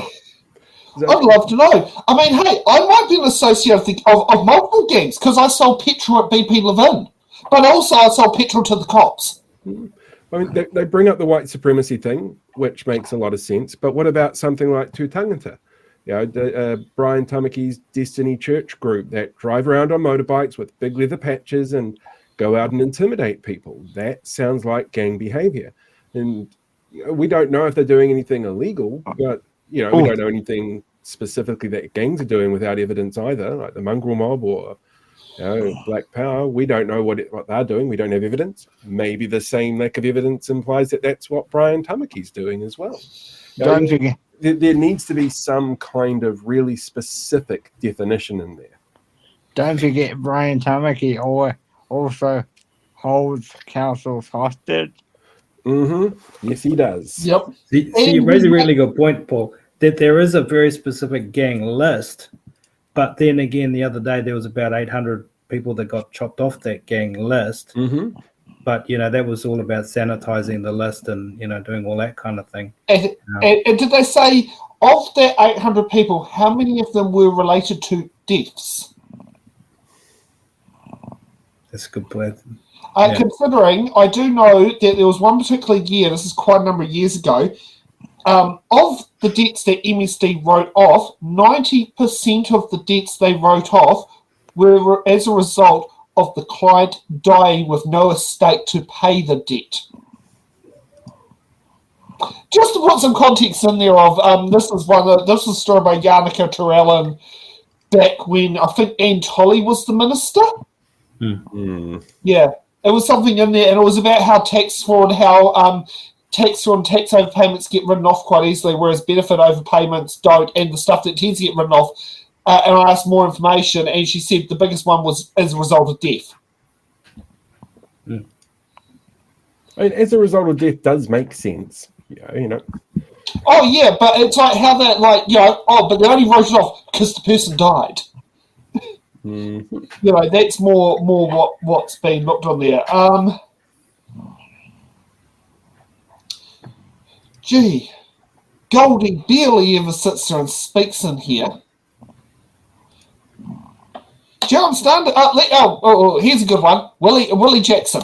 love to know. I mean, hey, I might be an associate of multiple gangs because I sell petrol at BP Levin, but also I sell petrol to the cops. I mean, they bring up the white supremacy thing, which makes a lot of sense, but what about something like Tūtangata? Brian Tamaki's Destiny Church group that drive around on motorbikes with big leather patches and go out and intimidate people. That sounds like gang behavior. And we don't know if they're doing anything illegal, but we don't know anything specifically that gangs are doing without evidence either, like the mongrel mob or Black Power. We don't know what they're doing. We don't have evidence. Maybe the same lack of evidence implies that that's what Brian Tamaki's doing as well. There needs to be some kind of really specific definition in there. Don't forget Brian Tamaki also holds councils hostage. Yes, he does. Yep. See, you raise a really good point, Paul, that there is a very specific gang list, but then again, the other day there was about 800 people that got chopped off that gang list. But, that was all about sanitizing the list and, doing all that kind of thing. And did they say, of that 800 people, how many of them were related to deaths? That's a good point. Considering, I do know that there was one particular year, this is quite a number of years ago, of the debts that MSD wrote off, 90% of the debts they wrote off were as a result of the client dying with no estate to pay the debt. Just to put some context in there this is a story by Aotearoa back when I think Anne Tolley was the minister. Yeah, it was something in there, and it was about how tax fraud, tax fraud and tax overpayments get written off quite easily, whereas benefit overpayments don't, and the stuff that tends to get written off. And I asked more information, and she said the biggest one was as a result of death. I mean, as a result of death does make sense, Oh yeah, but it's like how that, but they only wrote it off because the person died. That's more what's been looked on there. Goldie barely ever sits there and speaks in here. Do you understand? Here's a good one. Willie Jackson.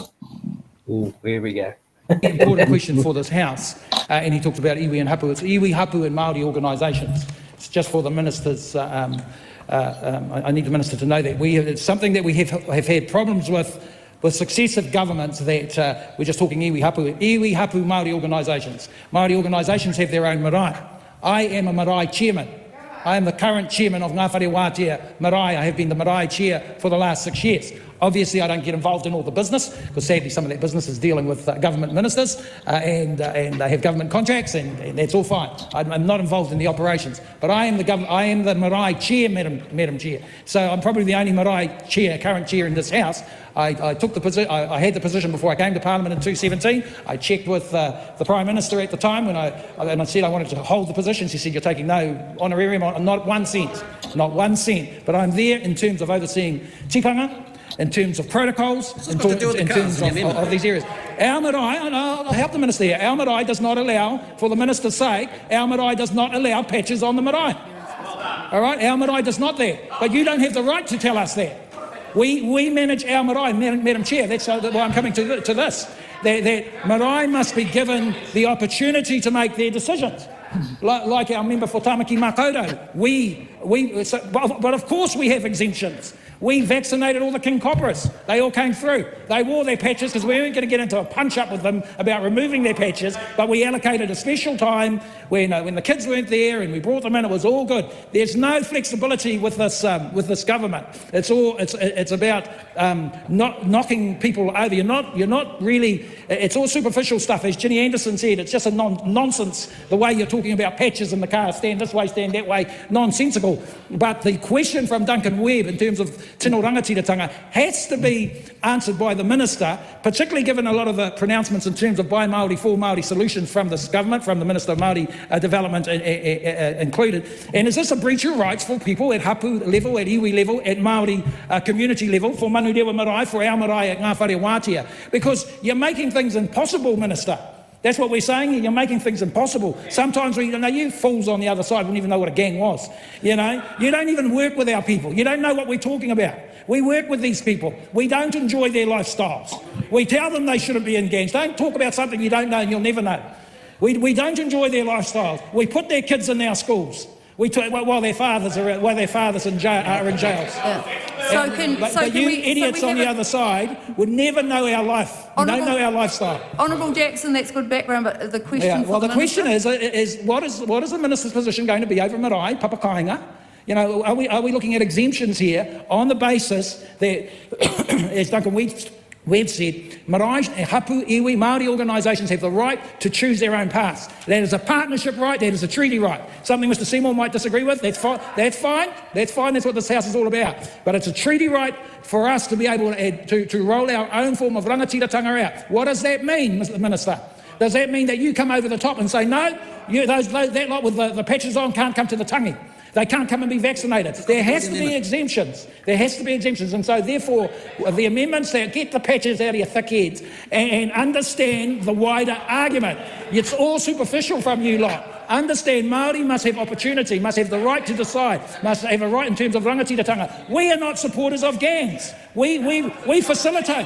Oh, here we go. Important question for this House, and he talked about iwi and hapu. It's iwi, hapu and Māori organisations. It's just for the ministers. I need the minister to know that it's something that we have had problems with successive governments, that we're just talking iwi, hapu Māori organisations. Māori organisations have their own marae. I am a marae chairman. I am the current chairman of Ngā Whare Wātea Marae. I have been the marae chair for the last 6 years. Obviously, I don't get involved in all the business, because sadly some of that business is dealing with government ministers, and they have government contracts, and that's all fine. I'm not involved in the operations, but I am the marae chair, Madam Chair. So I'm probably the only marae chair, current chair in this House. I took the position. I had the position before I came to Parliament in 2017. I checked with the Prime Minister at the time when I said I wanted to hold the position. She said, "You're taking no honorarium, not 1 cent, not 1 cent." But I'm there in terms of overseeing tikanga, in terms of protocols, in terms of these areas. Our marae, and I'll help the Minister here, our marae does not allow, for the Minister's sake, our marae does not allow patches on the marae. All right, our marae does not that. But you don't have the right to tell us that. We manage our marae, Madam Chair. That's why I'm coming to this. That marae must be given the opportunity to make their decisions. Like our member for Tamaki Makaurau. But of course we have exemptions. We vaccinated all the king cobras. They all came through. They wore their patches because we weren't going to get into a punch-up with them about removing their patches, but we allocated a special time when the kids weren't there and we brought them in. It was all good. There's no flexibility with this government. It's about not knocking people over. You're not really. It's all superficial stuff, as Ginny Anderson said. It's just a nonsense. The way you're talking about patches in the car, stand this way, stand that way, nonsensical. But the question from Duncan Webb in terms of tino rangatiratanga has to be answered by the Minister, particularly given a lot of the pronouncements in terms of by Māori, for Māori solutions from this government, from the Minister of Māori Development included. And is this a breach of rights for people at hapu level, at iwi level, at Māori community level, for manu rewa marae, for our marae at Ngā Whare Wātea? Because you're making things impossible, Minister. That's what we're saying. You're making things impossible. Sometimes you fools on the other side wouldn't even know what a gang was. You don't even work with our people. You don't know what we're talking about. We work with these people. We don't enjoy their lifestyles. We tell them they shouldn't be in gangs. Don't talk about something you don't know and you'll never know. We don't enjoy their lifestyles. We put their kids in our schools. While their fathers are in jails. Yeah. But you idiots on the other side would never know our life. Don't know our lifestyle. Honourable Jackson, that's good background, but the question the question is what is the Minister's position going to be over marae, papakainga? Are we looking at exemptions here on the basis that, as Duncan Webb said, marae, hapu, iwi, Māori organisations have the right to choose their own paths. That is a partnership right, that is a treaty right. Something Mr Seymour might disagree with, that's fine. That's what this House is all about. But it's a treaty right for us to be able to roll our own form of rangatiratanga out. What does that mean, Mr Minister? Does that mean that you come over the top and say, no, that lot with the patches on can't come to the tangi? They can't come and be vaccinated. There has to be exemptions. There has to be exemptions. And so therefore, the amendments that get the patches out of your thick heads and understand the wider argument. It's all superficial from you lot. Understand Māori must have opportunity, must have the right to decide, must have a right in terms of rangatira. We are not supporters of gangs. We facilitate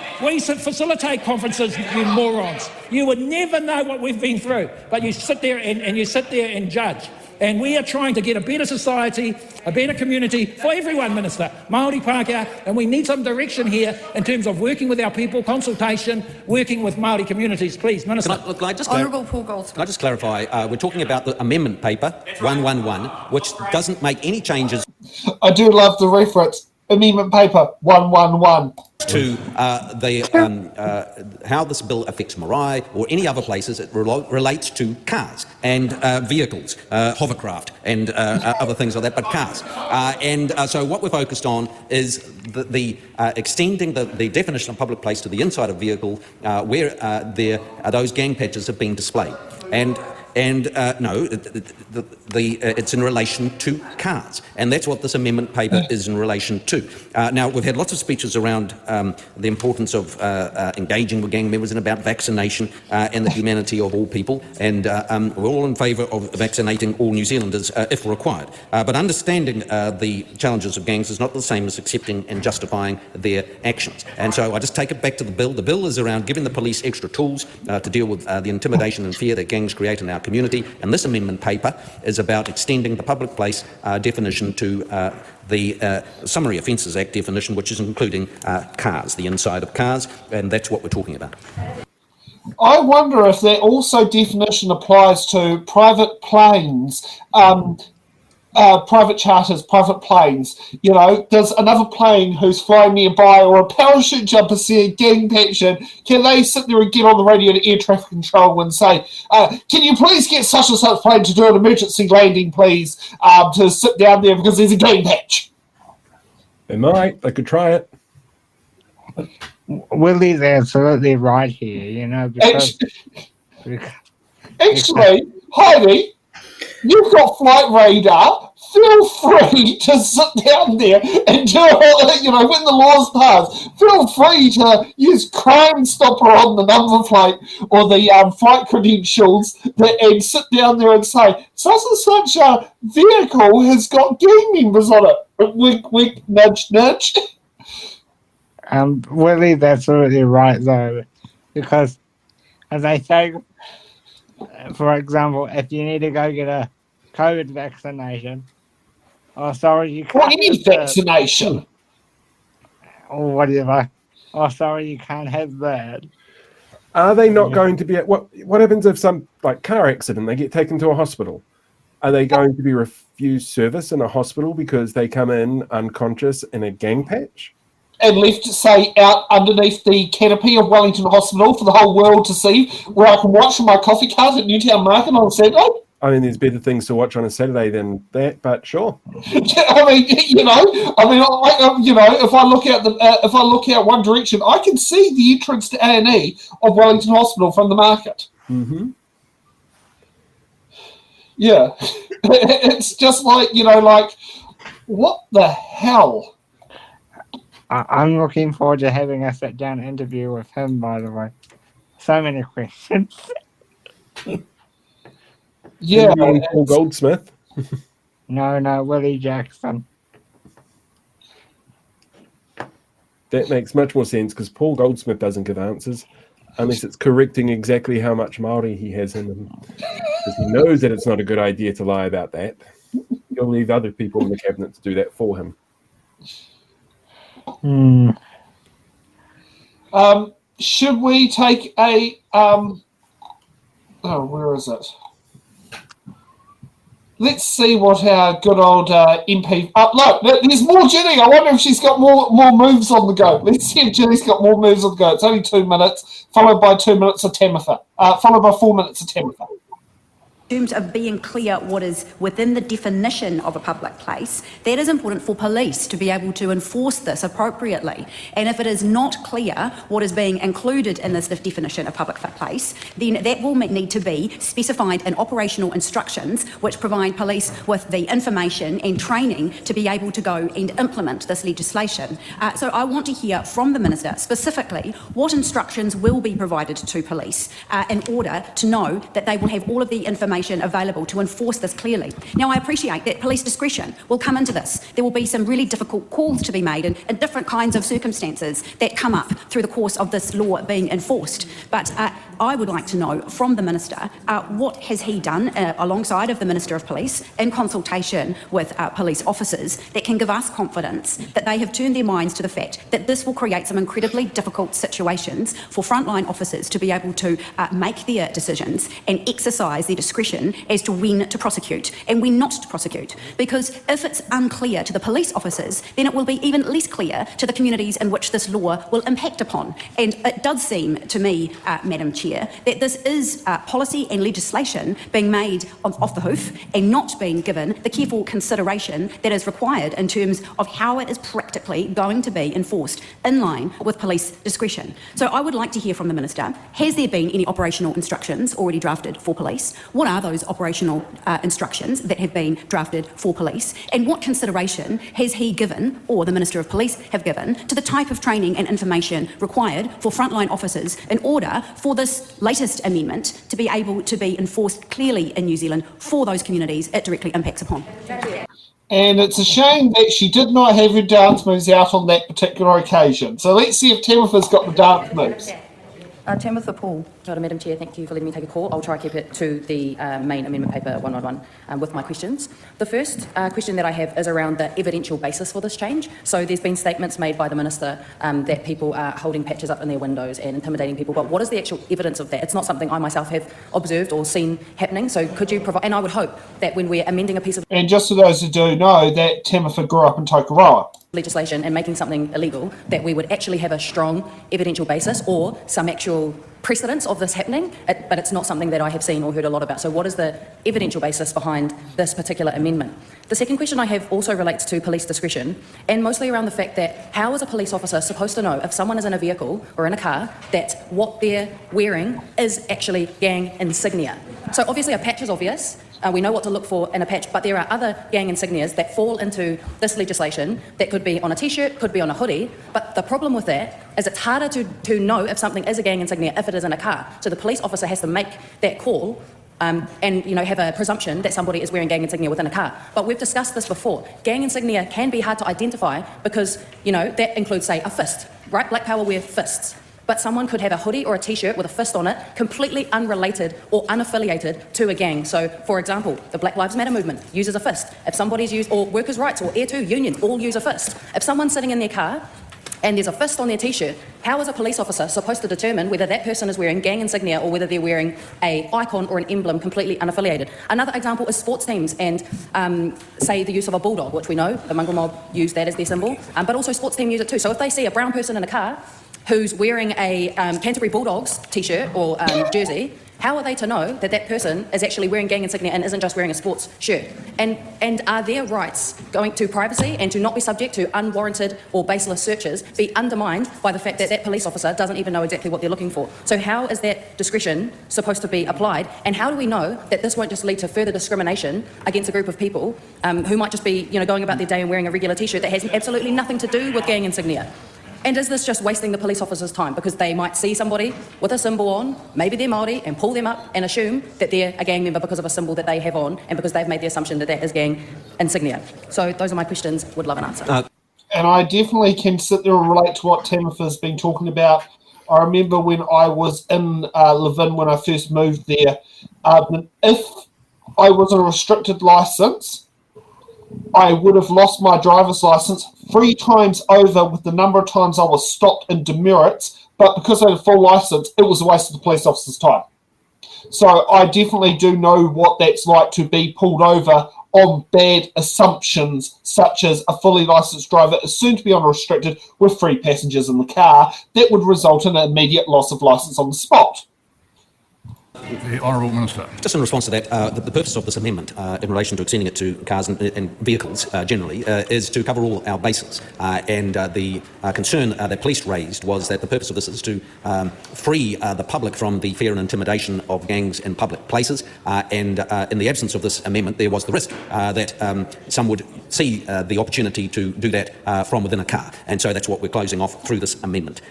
conferences, you morons. You would never know what we've been through, but you sit there and you sit there and judge. And we are trying to get a better society, a better community for everyone, Minister, Māori Pākehā, and we need some direction here in terms of working with our people, consultation, working with Māori communities. Please, Minister. Honourable Paul Goldsmith. Can I just clarify, we're talking about the amendment paper, 111, which doesn't make any changes. I do love the reference. Amendment paper 111 to how this bill affects Marae or any other places. It relates to cars and vehicles, hovercraft and other things like that, but cars. So what we're focused on is the extending the definition of public place to the inside of vehicle where those gang patches have been displayed. No, it's in relation to cars, and that's what this amendment paper is in relation to. Now, we've had lots of speeches around the importance of engaging with gang members and about vaccination and the humanity of all people, and we're all in favour of vaccinating all New Zealanders if required. But understanding the challenges of gangs is not the same as accepting and justifying their actions. And so I just take it back to the bill. The bill is around giving the police extra tools to deal with the intimidation and fear that gangs create in our community, and this amendment paper is about extending the public place definition to the Summary Offences Act definition, which is including cars, the inside of cars, and that's what we're talking about. I wonder if that also definition applies to private planes, private charters, private planes. You know, does another plane who's flying nearby or a parachute jumper see a gang patch, can they sit there and get on the radio to air traffic control and say, can you please get such and such plane to do an emergency landing, please, to sit down there because there's a gang patch? They might. They could try it. Willie's absolutely right here, you know, because... Actually, Heidi, you've got Flight Radar. Feel free to sit down there and do it, you know, when the law's passed. Feel free to use Crime Stopper on the number plate or the flight credentials and sit down there and say, such and such a vehicle has got gang members on it. Wink, wink, nudge, nudge. Willie's absolutely right, though, because, as I say, for example, if you need to go get a COVID vaccination, oh, sorry, you can't. Or any vaccination. Or whatever. Oh, sorry, you can't have that. Are they not going to be at what happens if some car accident, they get taken to a hospital? Are they going to be refused service in a hospital because they come in unconscious in a gang patch? And left, say, out underneath the canopy of Wellington Hospital for the whole world to see, where I can watch from my coffee cart at Newtown Market on Saturday? I mean, there's better things to watch on a Saturday than that, but sure. I mean, if I look out one direction, I can see the entrance to A&E of Wellington Hospital from the market. Mm-hmm. Yeah, it's just what the hell? I'm looking forward to having a sit-down interview with him, by the way. So many questions. Yeah. Paul Goldsmith. No, Willie Jackson. That makes much more sense because Paul Goldsmith doesn't give answers unless it's correcting exactly how much Māori he has in him. Because he knows that it's not a good idea to lie about that. He'll leave other people in the cabinet to do that for him. Should we take a where is it? Let's see what our good old MP. Look, there's more Jenny. I wonder if she's got more moves on the go. Let's see if Jenny's got more moves on the go. It's only 2 minutes, followed by 2 minutes of Tamitha. Followed by 4 minutes of Tamitha. In terms of being clear what is within the definition of a public place, that is important for police to be able to enforce this appropriately. And if it is not clear what is being included in this definition of public place, then that will need to be specified in operational instructions which provide police with the information and training to be able to go and implement this legislation. So I want to hear from the Minister specifically what instructions will be provided to police in order to know that they will have all of the information available to enforce this clearly. Now, I appreciate that police discretion will come into this. There will be some really difficult calls to be made and different kinds of circumstances that come up through the course of this law being enforced. But I would like to know from the Minister what has he done alongside of the Minister of Police in consultation with police officers that can give us confidence that they have turned their minds to the fact that this will create some incredibly difficult situations for frontline officers to be able to make their decisions and exercise their discretion as to when to prosecute and when not to prosecute. Because if it's unclear to the police officers, then it will be even less clear to the communities in which this law will impact upon. And it does seem to me, Madam Chair, that this is policy and legislation being made off the hoof and not being given the careful consideration that is required in terms of how it is practically going to be enforced in line with police discretion. So I would like to hear from the Minister, has there been any operational instructions already drafted for police? What are those operational instructions that have been drafted for police? And what consideration has he given, or the Minister of Police have given, to the type of training and information required for frontline officers in order for this latest amendment to be able to be enforced clearly in New Zealand for those communities it directly impacts upon? And it's a shame that she did not have her dance moves out on that particular occasion. So let's see if Tamitha's got the dance moves. Tamitha Paul. Madam Chair, thank you for letting me take a call. I'll try to keep it to the main amendment paper 111 with my questions. The first question that I have is around the evidential basis for this change. So there's been statements made by the Minister that people are holding patches up in their windows and intimidating people, but what is the actual evidence of that? It's not something I myself have observed or seen happening, so could you provide, and I would hope that when we're amending a piece of... And just for those who do know, that Tamitha grew up in Aotearoa. Legislation and making something illegal, that we would actually have a strong evidential basis or some actual precedence of this happening, but it's not something that I have seen or heard a lot about. So what is the evidential basis behind this particular amendment? The second question I have also relates to police discretion, and mostly around the fact that how is a police officer supposed to know if someone is in a vehicle or in a car that what they're wearing is actually gang insignia? So obviously a patch is obvious. We know what to look for in a patch, but there are other gang insignias that fall into this legislation that could be on a t-shirt, could be on a hoodie, but the problem with that is it's harder to know if something is a gang insignia if it is in a car. So the police officer has to make that call and have a presumption that somebody is wearing gang insignia within a car. But we've discussed this before. Gang insignia can be hard to identify because, that includes, say, a fist, right? Black Power wear fists. But someone could have a hoodie or a t-shirt with a fist on it, completely unrelated or unaffiliated to a gang. So, for example, the Black Lives Matter movement uses a fist. If somebody's used, or workers' rights or Air 2 unions all use a fist. If someone's sitting in their car and there's a fist on their t-shirt, how is a police officer supposed to determine whether that person is wearing gang insignia or whether they're wearing an icon or an emblem completely unaffiliated? Another example is sports teams and, say, the use of a bulldog, which we know the mongrel mob use that as their symbol, but also sports teams use it too. So if they see a brown person in a car who's wearing a Canterbury Bulldogs t-shirt or jersey, how are they to know that that person is actually wearing gang insignia and isn't just wearing a sports shirt? And are their rights going to privacy and to not be subject to unwarranted or baseless searches be undermined by the fact that that police officer doesn't even know exactly what they're looking for? So how is that discretion supposed to be applied? And how do we know that this won't just lead to further discrimination against a group of people who might just be going about their day and wearing a regular t-shirt that has absolutely nothing to do with gang insignia? And is this just wasting the police officer's time? Because they might see somebody with a symbol on, maybe they're Māori, and pull them up and assume that they're a gang member because of a symbol that they have on and because they've made the assumption that that is gang insignia. So those are my questions. Would love an answer. And I definitely can sit there and relate to what Tamitha's been talking about. I remember when I was in Levin when I first moved there, if I was on a restricted licence, I would have lost my driver's license 3 times over with the number of times I was stopped in demerits, but because I had a full license, it was a waste of the police officer's time. So I definitely do know what that's like to be pulled over on bad assumptions, such as a fully licensed driver is soon to be unrestricted with 3 passengers in the car. That would result in an immediate loss of license on the spot. The Honourable Minister. Just in response to that, the purpose of this amendment in relation to extending it to cars and vehicles generally is to cover all our bases. And the concern that police raised was that the purpose of this is to free the public from the fear and intimidation of gangs in public places. And in the absence of this amendment, there was the risk that some would see the opportunity to do that from within a car. And so that's what we're closing off through this amendment.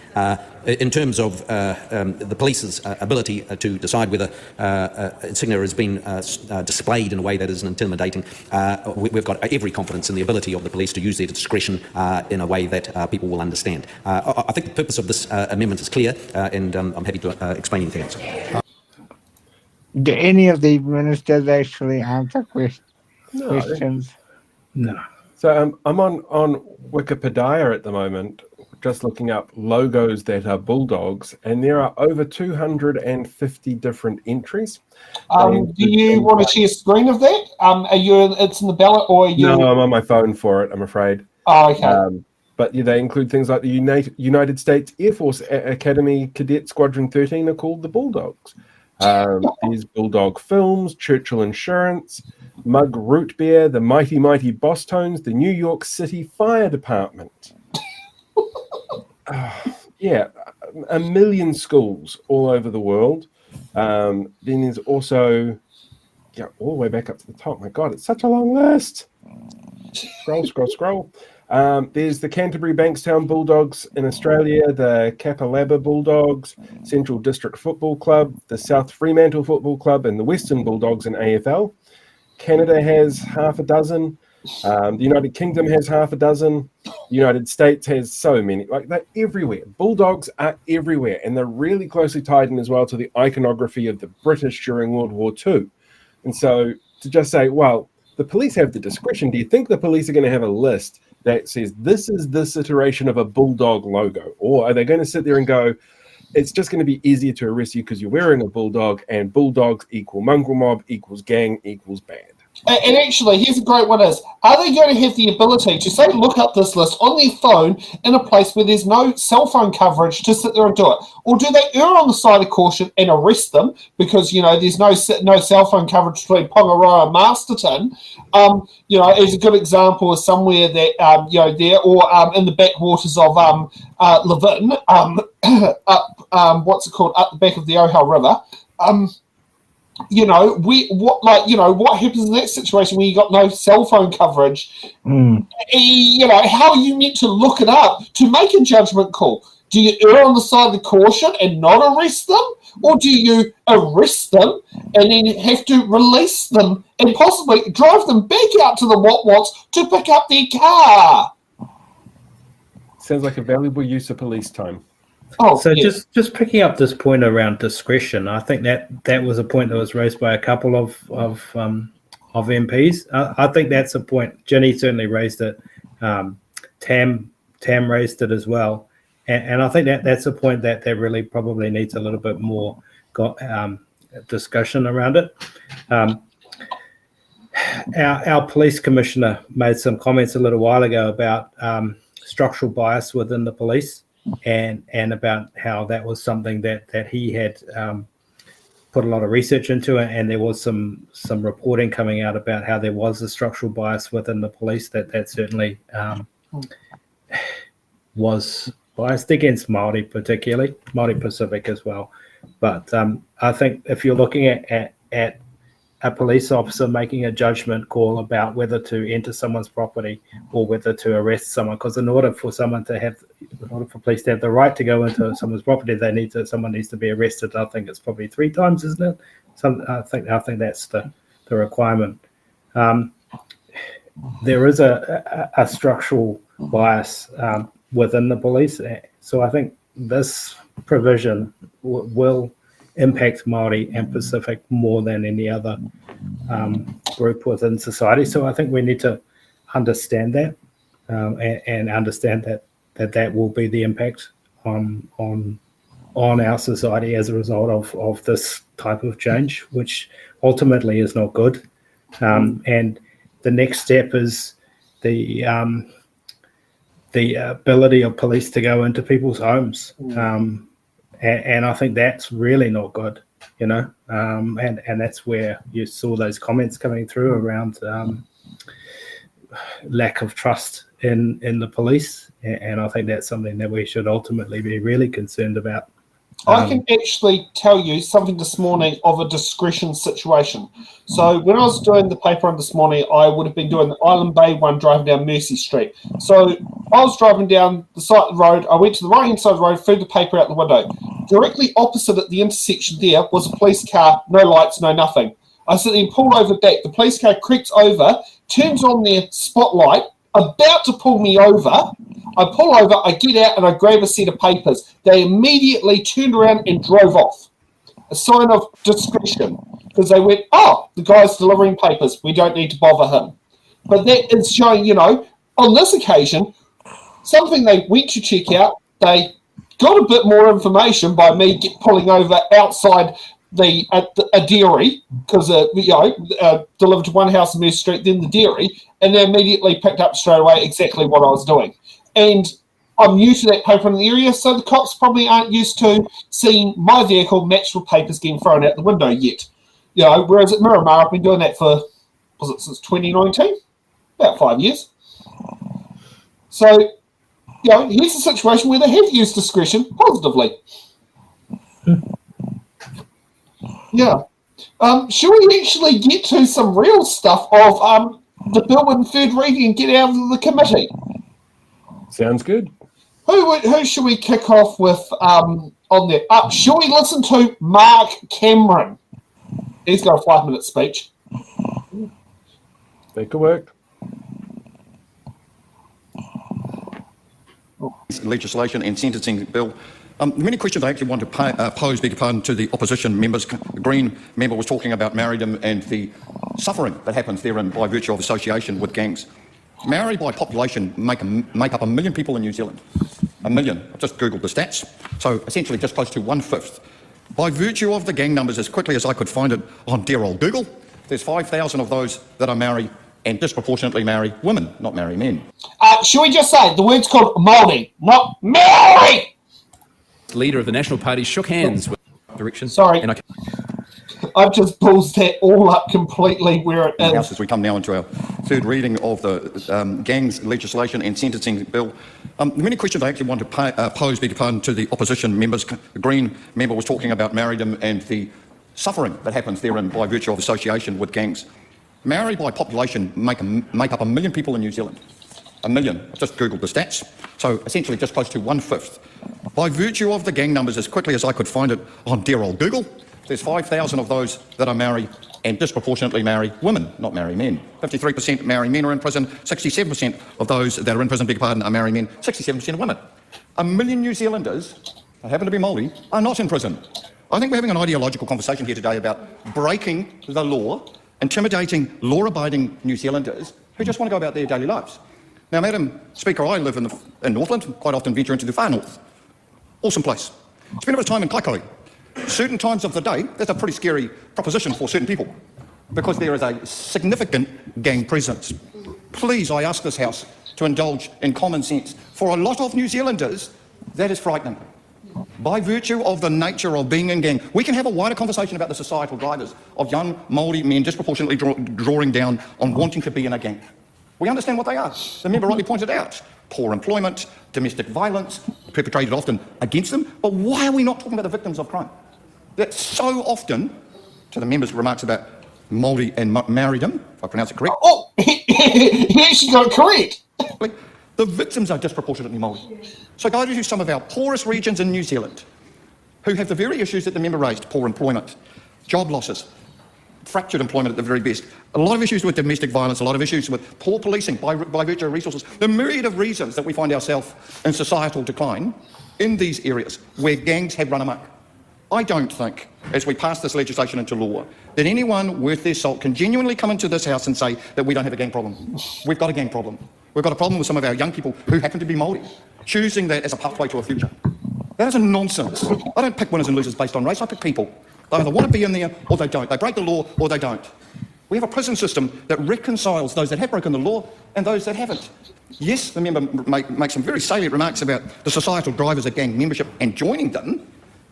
In terms of the police's ability to decide whether insignia has been displayed in a way that is intimidating, we've got every confidence in the ability of the police to use their discretion in a way that people will understand. I think the purpose of this amendment is clear, and I'm happy to explain anything else. Do any of the ministers actually answer questions? No. So I'm on Wikipedia at the moment, just looking up logos that are bulldogs, and there are over 250 different entries. Do you want to share a screen of that? Are you? It's in the ballot, or are you? No, I'm on my phone for it, I'm afraid. Oh, okay. But they include things like the United States Air Force Academy Cadet Squadron 13 are called the Bulldogs. There's Bulldog Films, Churchill Insurance, Mug Root Beer, the Mighty Mighty Boss Tones, the New York City Fire Department. Yeah, a million schools all over the world. Then there's also, all the way back up to the top. My God, it's such a long list. Scroll. There's the Canterbury Bankstown Bulldogs in Australia, the Kapalaba Bulldogs, Central District Football Club, the South Fremantle Football Club, and the Western Bulldogs in AFL. Canada has half a dozen. The United Kingdom has half a dozen. The United States has so many. Like, they're everywhere. Bulldogs are everywhere, and they're really closely tied in as well to the iconography of the British during World War II. And so to just say, well, the police have the discretion. Do you think the police are going to have a list that says this is this iteration of a bulldog logo? Or are they going to sit there and go, it's just going to be easier to arrest you because you're wearing a bulldog, and bulldogs equal mongrel mob equals gang equals bad? And actually, here's a great one is, are they going to have the ability to, say, look up this list on their phone in a place where there's no cell phone coverage to sit there and do it? Or do they err on the side of caution and arrest them because, there's no cell phone coverage between Pongaroa and Masterton? As a good example is somewhere that, there, or in the backwaters of Levin, up the back of the Ohau River. What happens in that situation when you got no cell phone coverage? How are you meant to look it up to make a judgment call? Do you err on the side of the caution and not arrest them? Or do you arrest them and then have to release them and possibly drive them back out to the What-Wats to pick up their car? Sounds like a valuable use of police time. Just picking up this point around discretion, I think that was a point that was raised by a couple of MPs. I think that's a point. Ginny certainly raised it. Tam raised it as well, and I think that's a point that really probably needs a little bit more discussion around it. Our police commissioner made some comments a little while ago about structural bias within the police. And about how that was something that he had put a lot of research into, and there was some reporting coming out about how there was a structural bias within the police that certainly was biased against Māori, particularly Māori Pacific as well. But I think if you're looking at a police officer making a judgment call about whether to enter someone's property or whether to arrest someone, because in order for police to have the right to go into someone's property, someone needs to be arrested. I think it's probably 3 times, isn't it? I think that's the requirement. There is a structural bias within the police, so I think this provision will impact Māori and Pacific more than any other group within society. So I think we need to understand that and understand that will be the impact on our society as a result of this type of change, which ultimately is not good. And the next step is the ability of police to go into people's homes. And I think that's really not good. you know, and that's where you saw those comments coming through around lack of trust in the police, and I think that's something that we should ultimately be really concerned about. I can actually tell you something this morning of a discretion situation. So when I was doing the paper run this morning, I would have been doing the Island Bay one driving down Mercy Street. So I was driving down the side of the road. I went to the right-hand side of the road, threw the paper out the window. Directly opposite at the intersection there was a police car, no lights, no nothing. I said, then pulled over back. The police car creeps over, turns on their spotlight, about to pull me over. I pull over, I get out, and I grab a set of papers. They immediately turned around and drove off. A sign of discretion. Because they went, oh, the guy's delivering papers. We don't need to bother him. But that is showing, you know, on this occasion, something they went to check out, they got a bit more information by me pulling over outside a dairy, because delivered to one house in Mercy Street, then the dairy, and they immediately picked up straight away exactly what I was doing. And I'm new to that paper in the area, so the cops probably aren't used to seeing my vehicle matched with papers getting thrown out the window yet. You know, whereas at Miramar, I've been doing that for, since 2019? About 5 years. So, you know, here's a situation where they have used discretion positively. Yeah. Should we actually get to some real stuff of the bill in third reading and get out of the committee? Sounds good. Who should we kick off with on there? Shall we listen to Mark Cameron? He's got a 5-minute speech. That could work. Legislation and sentencing bill. Many questions I actually want to pose, beg your pardon, to the opposition members. The Green member was talking about Maoridom and the suffering that happens therein by virtue of association with gangs. Maori by population make up 1 million people in New Zealand. 1 million. I just googled the stats. So essentially just close to 1/5. By virtue of the gang numbers, as quickly as I could find it on dear old Google, there's 5,000 of those that are Maori and disproportionately marry women, not marry men. Should we just say the word's called Māori, not Maori? Leader of the National Party shook hands with direction. Sorry. And I've just paused that all up completely where it is. As we come now into our third reading of the gangs legislation and sentencing bill. Many questions I actually want to pose, beg your pardon, to the opposition members. The Green member was talking about Maoridom and the suffering that happens therein by virtue of association with gangs. Maori by population make up 1 million people in New Zealand. 1 million. I just googled the stats. So essentially just close to 1/5. By virtue of the gang numbers, as quickly as I could find it on dear old Google, there's 5,000 of those that are Maori and disproportionately marry women, not marry men. 53% Maori men are in prison, 67% of those that are in prison, beg your pardon, are Maori men, 67% of women. 1 million New Zealanders, who happen to be Māori, are not in prison. I think we're having an ideological conversation here today about breaking the law, intimidating law-abiding New Zealanders who just want to go about their daily lives. Now, Madam Speaker, I live in Northland, quite often venture into the far north. Awesome place. Spend a bit of time in Kaikorai. Certain times of the day, that's a pretty scary proposition for certain people because there is a significant gang presence. Please, I ask this House to indulge in common sense. For a lot of New Zealanders, that is frightening. By virtue of the nature of being in gang, we can have a wider conversation about the societal drivers of young Māori men disproportionately drawing down on wanting to be in a gang. We understand what they are. The member rightly pointed out. Poor employment, domestic violence, perpetrated often against them. But why are we not talking about the victims of crime? That so often, to the member's remarks about Māori and Maoridom, if I pronounce it correct. Oh, he actually got it correct. The victims are disproportionately Māori. So go to some of our poorest regions in New Zealand who have the very issues that the member raised, poor employment, job losses, fractured employment at the very best, a lot of issues with domestic violence, a lot of issues with poor policing by virtue of resources, the myriad of reasons that we find ourselves in societal decline in these areas where gangs have run amok. I don't think, as we pass this legislation into law, that anyone worth their salt can genuinely come into this House and say that we don't have a gang problem. We've got a gang problem. We've got a problem with some of our young people who happen to be Māori, choosing that as a pathway to a future. That is a nonsense. I don't pick winners and losers based on race, I pick people. They either want to be in there or they don't. They break the law or they don't. We have a prison system that reconciles those that have broken the law and those that haven't. Yes, the member makes some very salient remarks about the societal drivers of gang membership and joining them,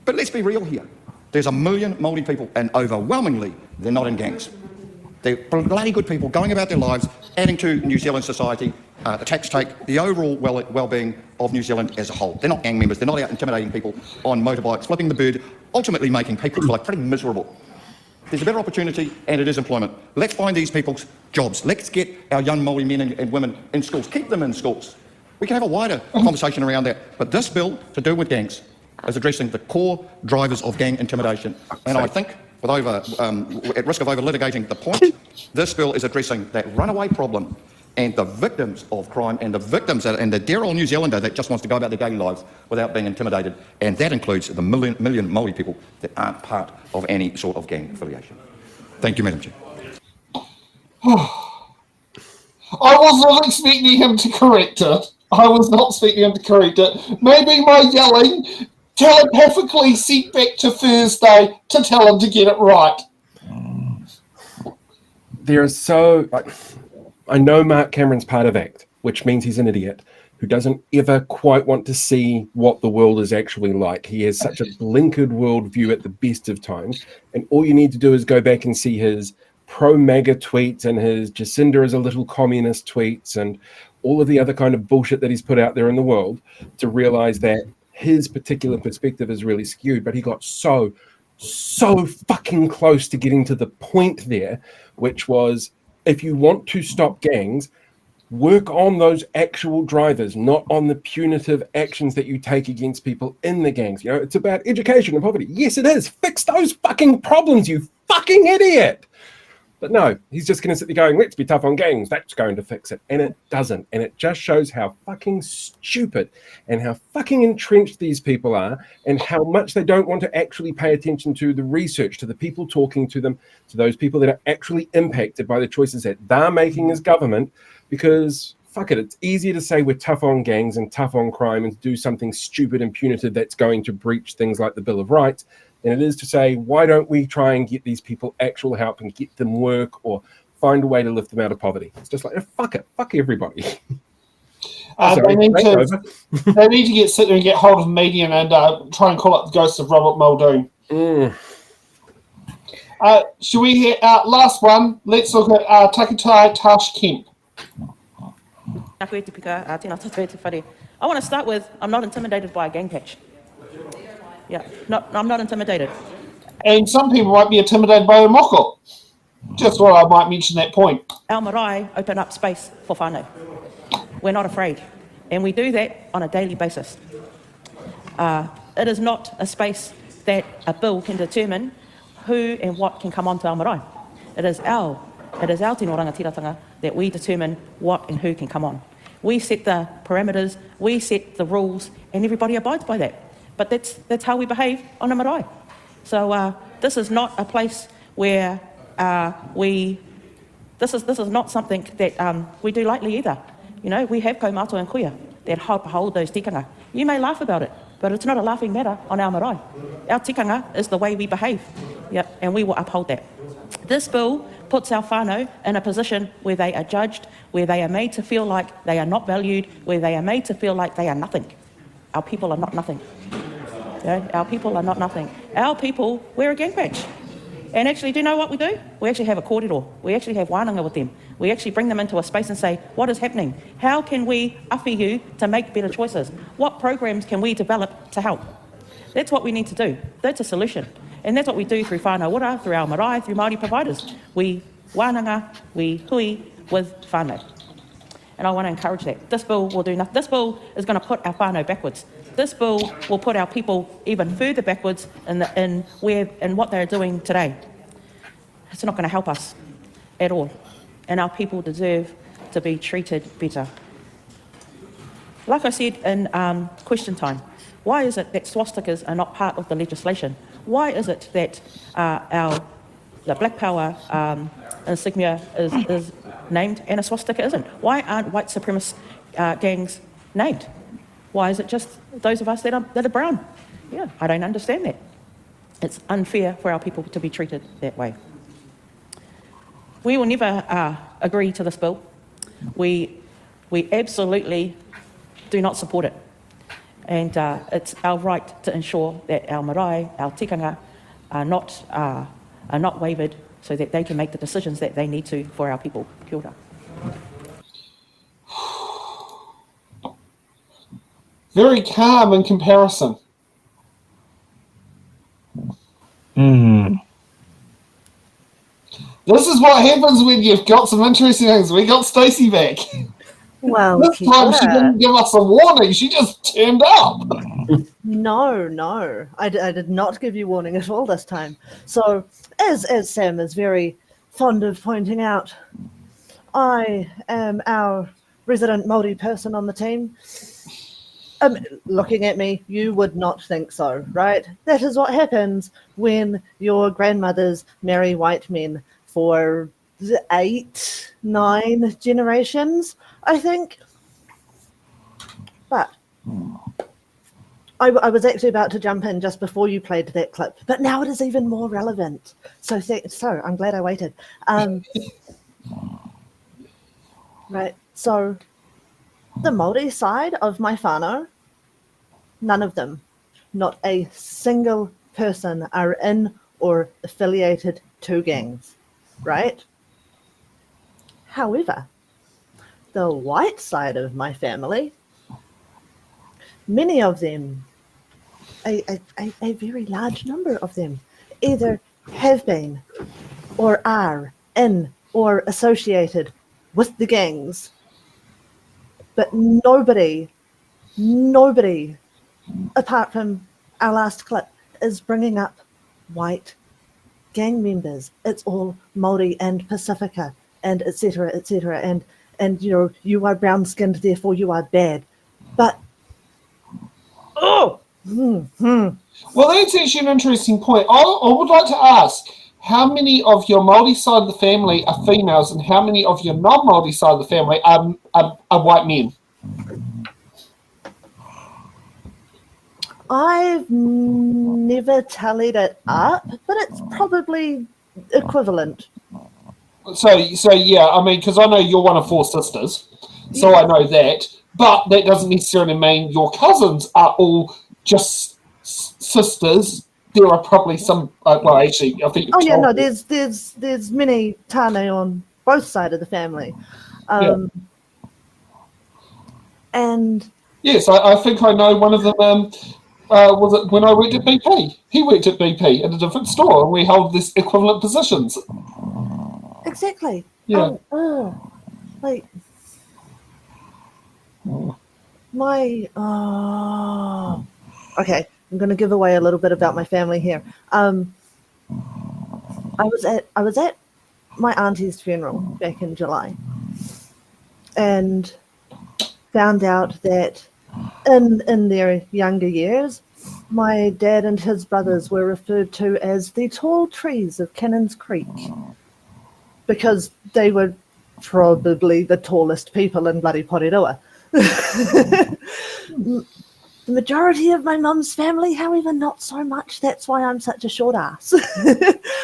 but let's be real here. There's 1 million Māori people, and overwhelmingly, they're not in gangs. They're bloody good people going about their lives, adding to New Zealand society, the tax take, the overall well-being of New Zealand as a whole. They're not gang members. They're not out intimidating people on motorbikes, flipping the bird, ultimately making people's life pretty miserable. There's a better opportunity, and it is employment. Let's find these people's jobs. Let's get our young Māori men and women in schools. Keep them in schools. We can have a wider conversation around that. But this bill, to do with gangs, is addressing the core drivers of gang intimidation. And I think, at risk of over-litigating the point, this bill is addressing that runaway problem and the victims of crime and the victims and the dear old New Zealander that just wants to go about their daily lives without being intimidated. And that includes the million Māori people that aren't part of any sort of gang affiliation. Thank you, Madam Chair. I was not expecting him to correct it. Maybe my yelling telepathically sent back to Thursday to tell him to get it right. I know Mark Cameron's part of ACT, which means he's an idiot who doesn't ever quite want to see what the world is actually like. He has such a blinkered worldview at the best of times, and all you need to do is go back and see his pro-MAGA tweets and his Jacinda is a little communist tweets and all of the other kind of bullshit that he's put out there in the world to realize that his particular perspective is really skewed. But he got so fucking close to getting to the point there, which was, if you want to stop gangs, work on those actual drivers, not on the punitive actions that you take against people in the gangs. You know, it's about education and poverty. Yes, it is. Fix those fucking problems, you fucking idiot. But no, he's just going to sit there going, let's be tough on gangs. That's going to fix it. And it doesn't. And it just shows how fucking stupid and how fucking entrenched these people are and how much they don't want to actually pay attention to the research, to the people talking to them, to those people that are actually impacted by the choices that they're making as government. Because, fuck it, it's easier to say we're tough on gangs and tough on crime and to do something stupid and punitive that's going to breach things like the Bill of Rights than it is to say, why don't we try and get these people actual help and get them work or find a way to lift them out of poverty? It's just like, fuck it, fuck everybody. They need to sit there and get hold of the media and try and call up the ghost of Robert Muldoon. Should we hear last one? Let's look at Takutai Tash Kemp. I want to start with, I'm not intimidated by a gang patch. Yeah, I'm not intimidated. And some people might be intimidated by a moko. Just what I might mention that point. Our marae open up space for whānau. We're not afraid. And we do that on a daily basis. It is not a space that a bill can determine who and what can come onto our marae. It is our tino rangatiratanga that we determine what and who can come on. We set the parameters, we set the rules, and everybody abides by that. But that's how we behave on a marae. So this is not a place where this is not something that we do lightly either. You know, we have kaumātua and kuia that hold those tikanga. You may laugh about it, but it's not a laughing matter on our marae. Our tikanga is the way we behave. Yep, and we will uphold that. This bill puts our whānau in a position where they are judged, where they are made to feel like they are not valued, where they are made to feel like they are nothing. Our people are not nothing. You know, our people are not nothing. Our people wear a gang patch. And actually, do you know what we do? We actually have a kōrero. We actually have wānanga with them. We actually bring them into a space and say, what is happening? How can we awhi you to make better choices? What programs can we develop to help? That's what we need to do. That's a solution. And that's what we do through whānau ora, through our marae, through Māori providers. We wānanga, we hui with whānau. And I want to encourage that. This bill will do nothing. This bill is going to put our whānau backwards. This bill will put our people even further backwards in what they're doing today. It's not going to help us at all. And our people deserve to be treated better. Like I said in question time, why is it that swastikas are not part of the legislation? Why is it that the Black Power insignia is named and a swastika isn't? Why aren't white supremacist gangs named? Why is it just those of us that are brown? Yeah, I don't understand that. It's unfair for our people to be treated that way. We will never agree to this bill. We absolutely do not support it. And it's our right to ensure that our marae, our tikanga, are not wavered, so that they can make the decisions that they need to for our people. Kia ora. Very calm in comparison. This is what happens when you've got some interesting things. We got Stacey back. Well, this time she didn't give us a warning. She just turned up. No, I did not give you warning at all this time. So, as Sam is very fond of pointing out, I am our resident Māori person on the team. Looking at me, you would not think so, right? That is what happens when your grandmothers marry white men for 8, 9 generations, I think. But I was actually about to jump in just before you played that clip, but now it is even more relevant. So I'm glad I waited. Right, so the Māori side of my whānau, none of them, not a single person are in or affiliated to gangs, right? However, the white side of my family, many of them, a very large number of them, either have been or are in or associated with the gangs. But nobody, apart from our last clip, is bringing up white gang members. It's all Māori and Pacifica and etc. And you know, you are brown skinned, therefore you are bad. But Well, that's actually an interesting point. I would like to ask, how many of your Māori side of the family are females and how many of your non-Māori side of the family are white men? I've never tallied it up, but it's probably equivalent. So yeah, I mean, because I know you're one of 4 sisters, so Yeah. I know that. But that doesn't necessarily mean your cousins are all just sisters. There are probably some. Well, actually, I think. Oh yeah, no, there's many tāne on both sides of the family, and yes, I think I know one of them. Was it when I worked at BP? He worked at BP at a different store, and we hold this equivalent positions. exactly. Yeah. Like my okay, I'm going to give away a little bit about my family here. I was at my auntie's funeral back in July, and found out that in their younger years, my dad and his brothers were referred to as the tall trees of Cannons Creek because they were probably the tallest people in bloody Aotearoa. The majority of my mum's family, however, not so much. That's why I'm such a short ass.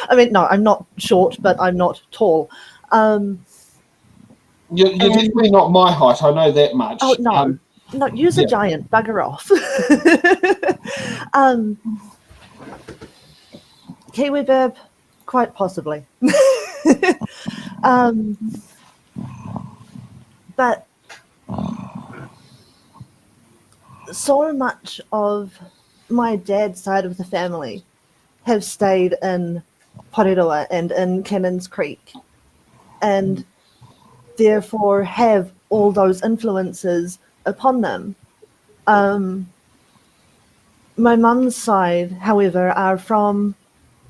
I mean, no, I'm not short, but I'm not tall. You're definitely not my height. I know that much. Oh no, no, use a giant. Bugger off. Kiwi Burb, quite possibly. But so much of my dad's side of the family have stayed in Aotearoa and in Cannons Creek, and therefore have all those influences upon them. My mum's side, however, are from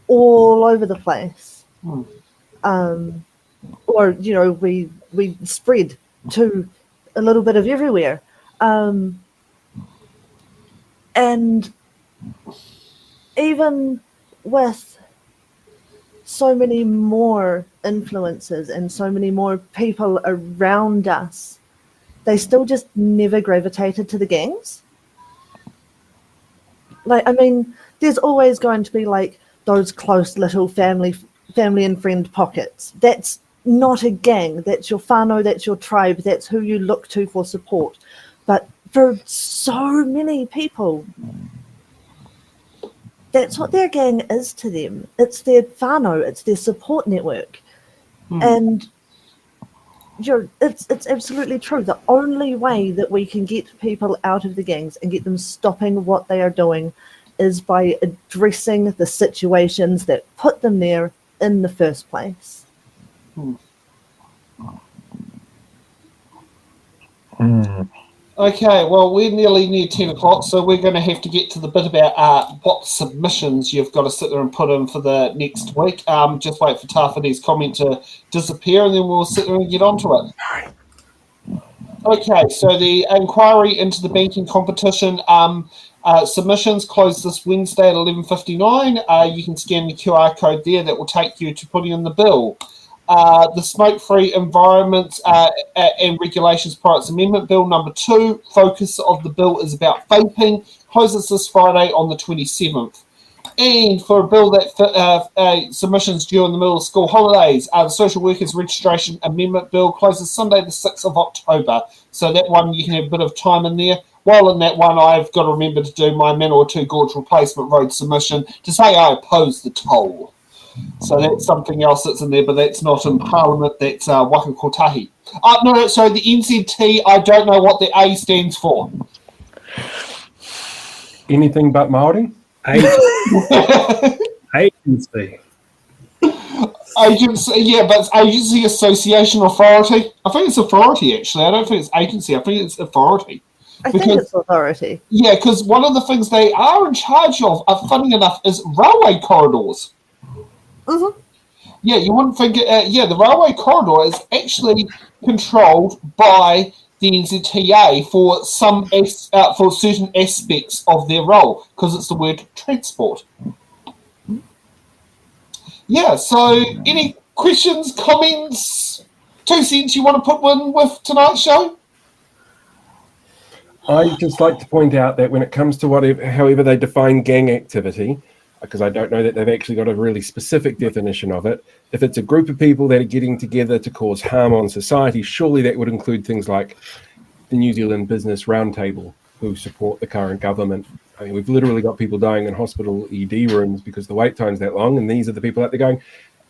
all over the place. Or, you know, we spread to a little bit of everywhere. And even with so many more influences and so many more people around us, they still just never gravitated to the gangs. Like, I mean, there's always going to be like those close little family and friend pockets. That's not a gang. That's your whānau, that's your tribe, that's who you look to for support. But for so many people, that's what their gang is to them. It's their whānau, it's their support network. And it's absolutely true. The only way that we can get people out of the gangs and get them stopping what they are doing is by addressing the situations that put them there in the first place. Okay, well, we're nearly near 10 o'clock, so we're going to have to get to the bit about what submissions you've got to sit there and put in for the next week. Just wait for Tawhini's comment to disappear, and then we'll sit there and get onto it. Okay, so the inquiry into the banking competition submissions closed this Wednesday at 11:59. You can scan the QR code there that will take you to putting in the bill. The Smoke-Free Environment and Regulations Products Amendment Bill number 2, focus of the bill is about vaping, closes this Friday on the 27th. And for a bill that submissions due in the middle of school holidays, the Social Workers Registration Amendment Bill closes Sunday the 6th of October. So that one, you can have a bit of time in there. While in that one, I've got to remember to do my Manawatu Gorge Replacement Road submission to say I oppose the toll. So that's something else that's in there, but that's not in Parliament. That's Waka Kotahi. No, sorry, the NZT, I don't know what the A stands for. Anything but Māori? Agency. Agency, yeah, but it's Agency, Association, Authority. I think it's authority, actually. I don't think it's agency. I think it's authority. I think it's authority. Yeah, because one of the things they are in charge of, funny enough, is railway corridors. Yeah, you wouldn't think the railway corridor is actually controlled by the NZTA for for certain aspects of their role, because it's the word transport. Yeah, so any questions, comments, 2 cents you want to put in with tonight's show? I'd just like to point out that when it comes to however they define gang activity, because I don't know that they've actually got a really specific definition of it, if it's a group of people that are getting together to cause harm on society, surely that would include things like the New Zealand Business Roundtable, who support the current government. I mean, we've literally got people dying in hospital ED rooms because the wait time's that long, and these are the people out there going,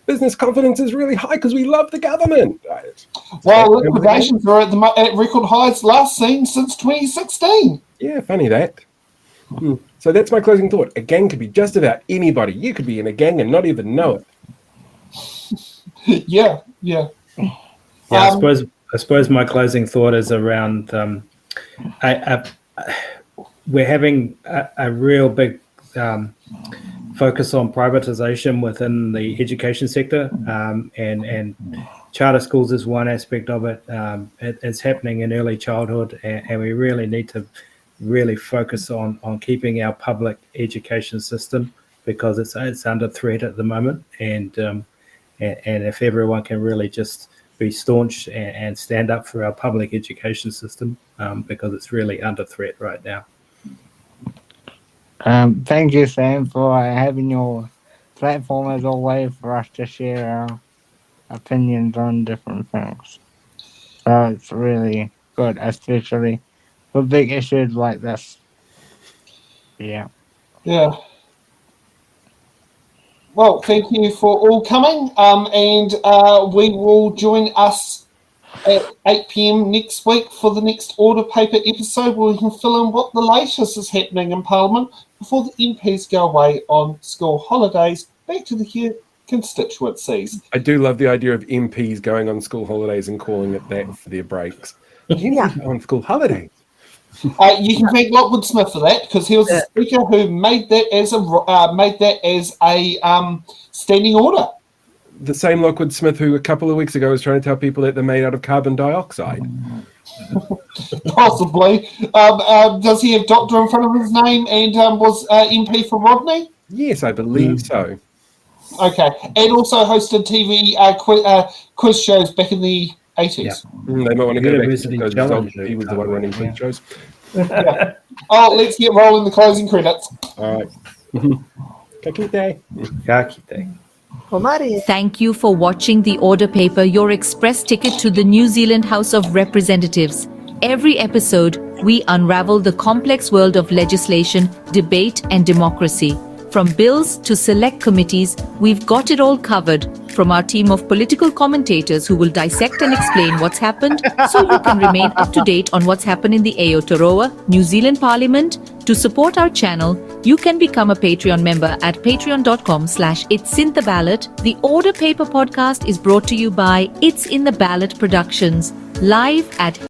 business confidence is really high because we love the government. Well, liquidations are at record highs last seen since 2016. Yeah, funny that. So that's my closing thought. A gang could be just about anybody. You could be in a gang and not even know it. Yeah. I suppose my closing thought is around we're having a real big focus on privatization within the education sector, and charter schools is one aspect of it. It's happening in early childhood, and we really need to really focus on keeping our public education system, because it's under threat at the moment, and if everyone can really just be staunch and stand up for our public education system, because it's really under threat right now. Thank you, Sam, for having your platform as always for us to share our opinions on different things. So it's really good, especially for big issues like this. Yeah. Well, thank you for all coming, and we will join us at 8 p.m. next week for the next Order Paper episode, where we can fill in what the latest is happening in Parliament before the MPs go away on school holidays back to their constituencies. I do love the idea of MPs going on school holidays and calling it that for their breaks. On school holidays. You can thank Lockwood Smith for that, because he was the speaker who made that as a standing order. The same Lockwood Smith who a couple of weeks ago was trying to tell people that they're made out of carbon dioxide. Possibly. Does he have doctor in front of his name and was MP for Rodney? Yes, I believe so. Okay, and also hosted TV quiz shows back in the 80s. Yeah. They might want to go back to those. He was the one running quiz shows. Yeah. Oh, let's get rolling the closing credits. All right. Kakite. Thank you for watching the Order Paper, your express ticket to the New Zealand House of Representatives. Every episode, we unravel the complex world of legislation, debate, and democracy. From bills to select committees, we've got it all covered. From our team of political commentators who will dissect and explain what's happened so you can remain up to date on what's happened in the Aotearoa, New Zealand Parliament. To support our channel, you can become a Patreon member at patreon.com/it'sintheballot. The Order Paper podcast is brought to you by It's in the Ballot Productions, live at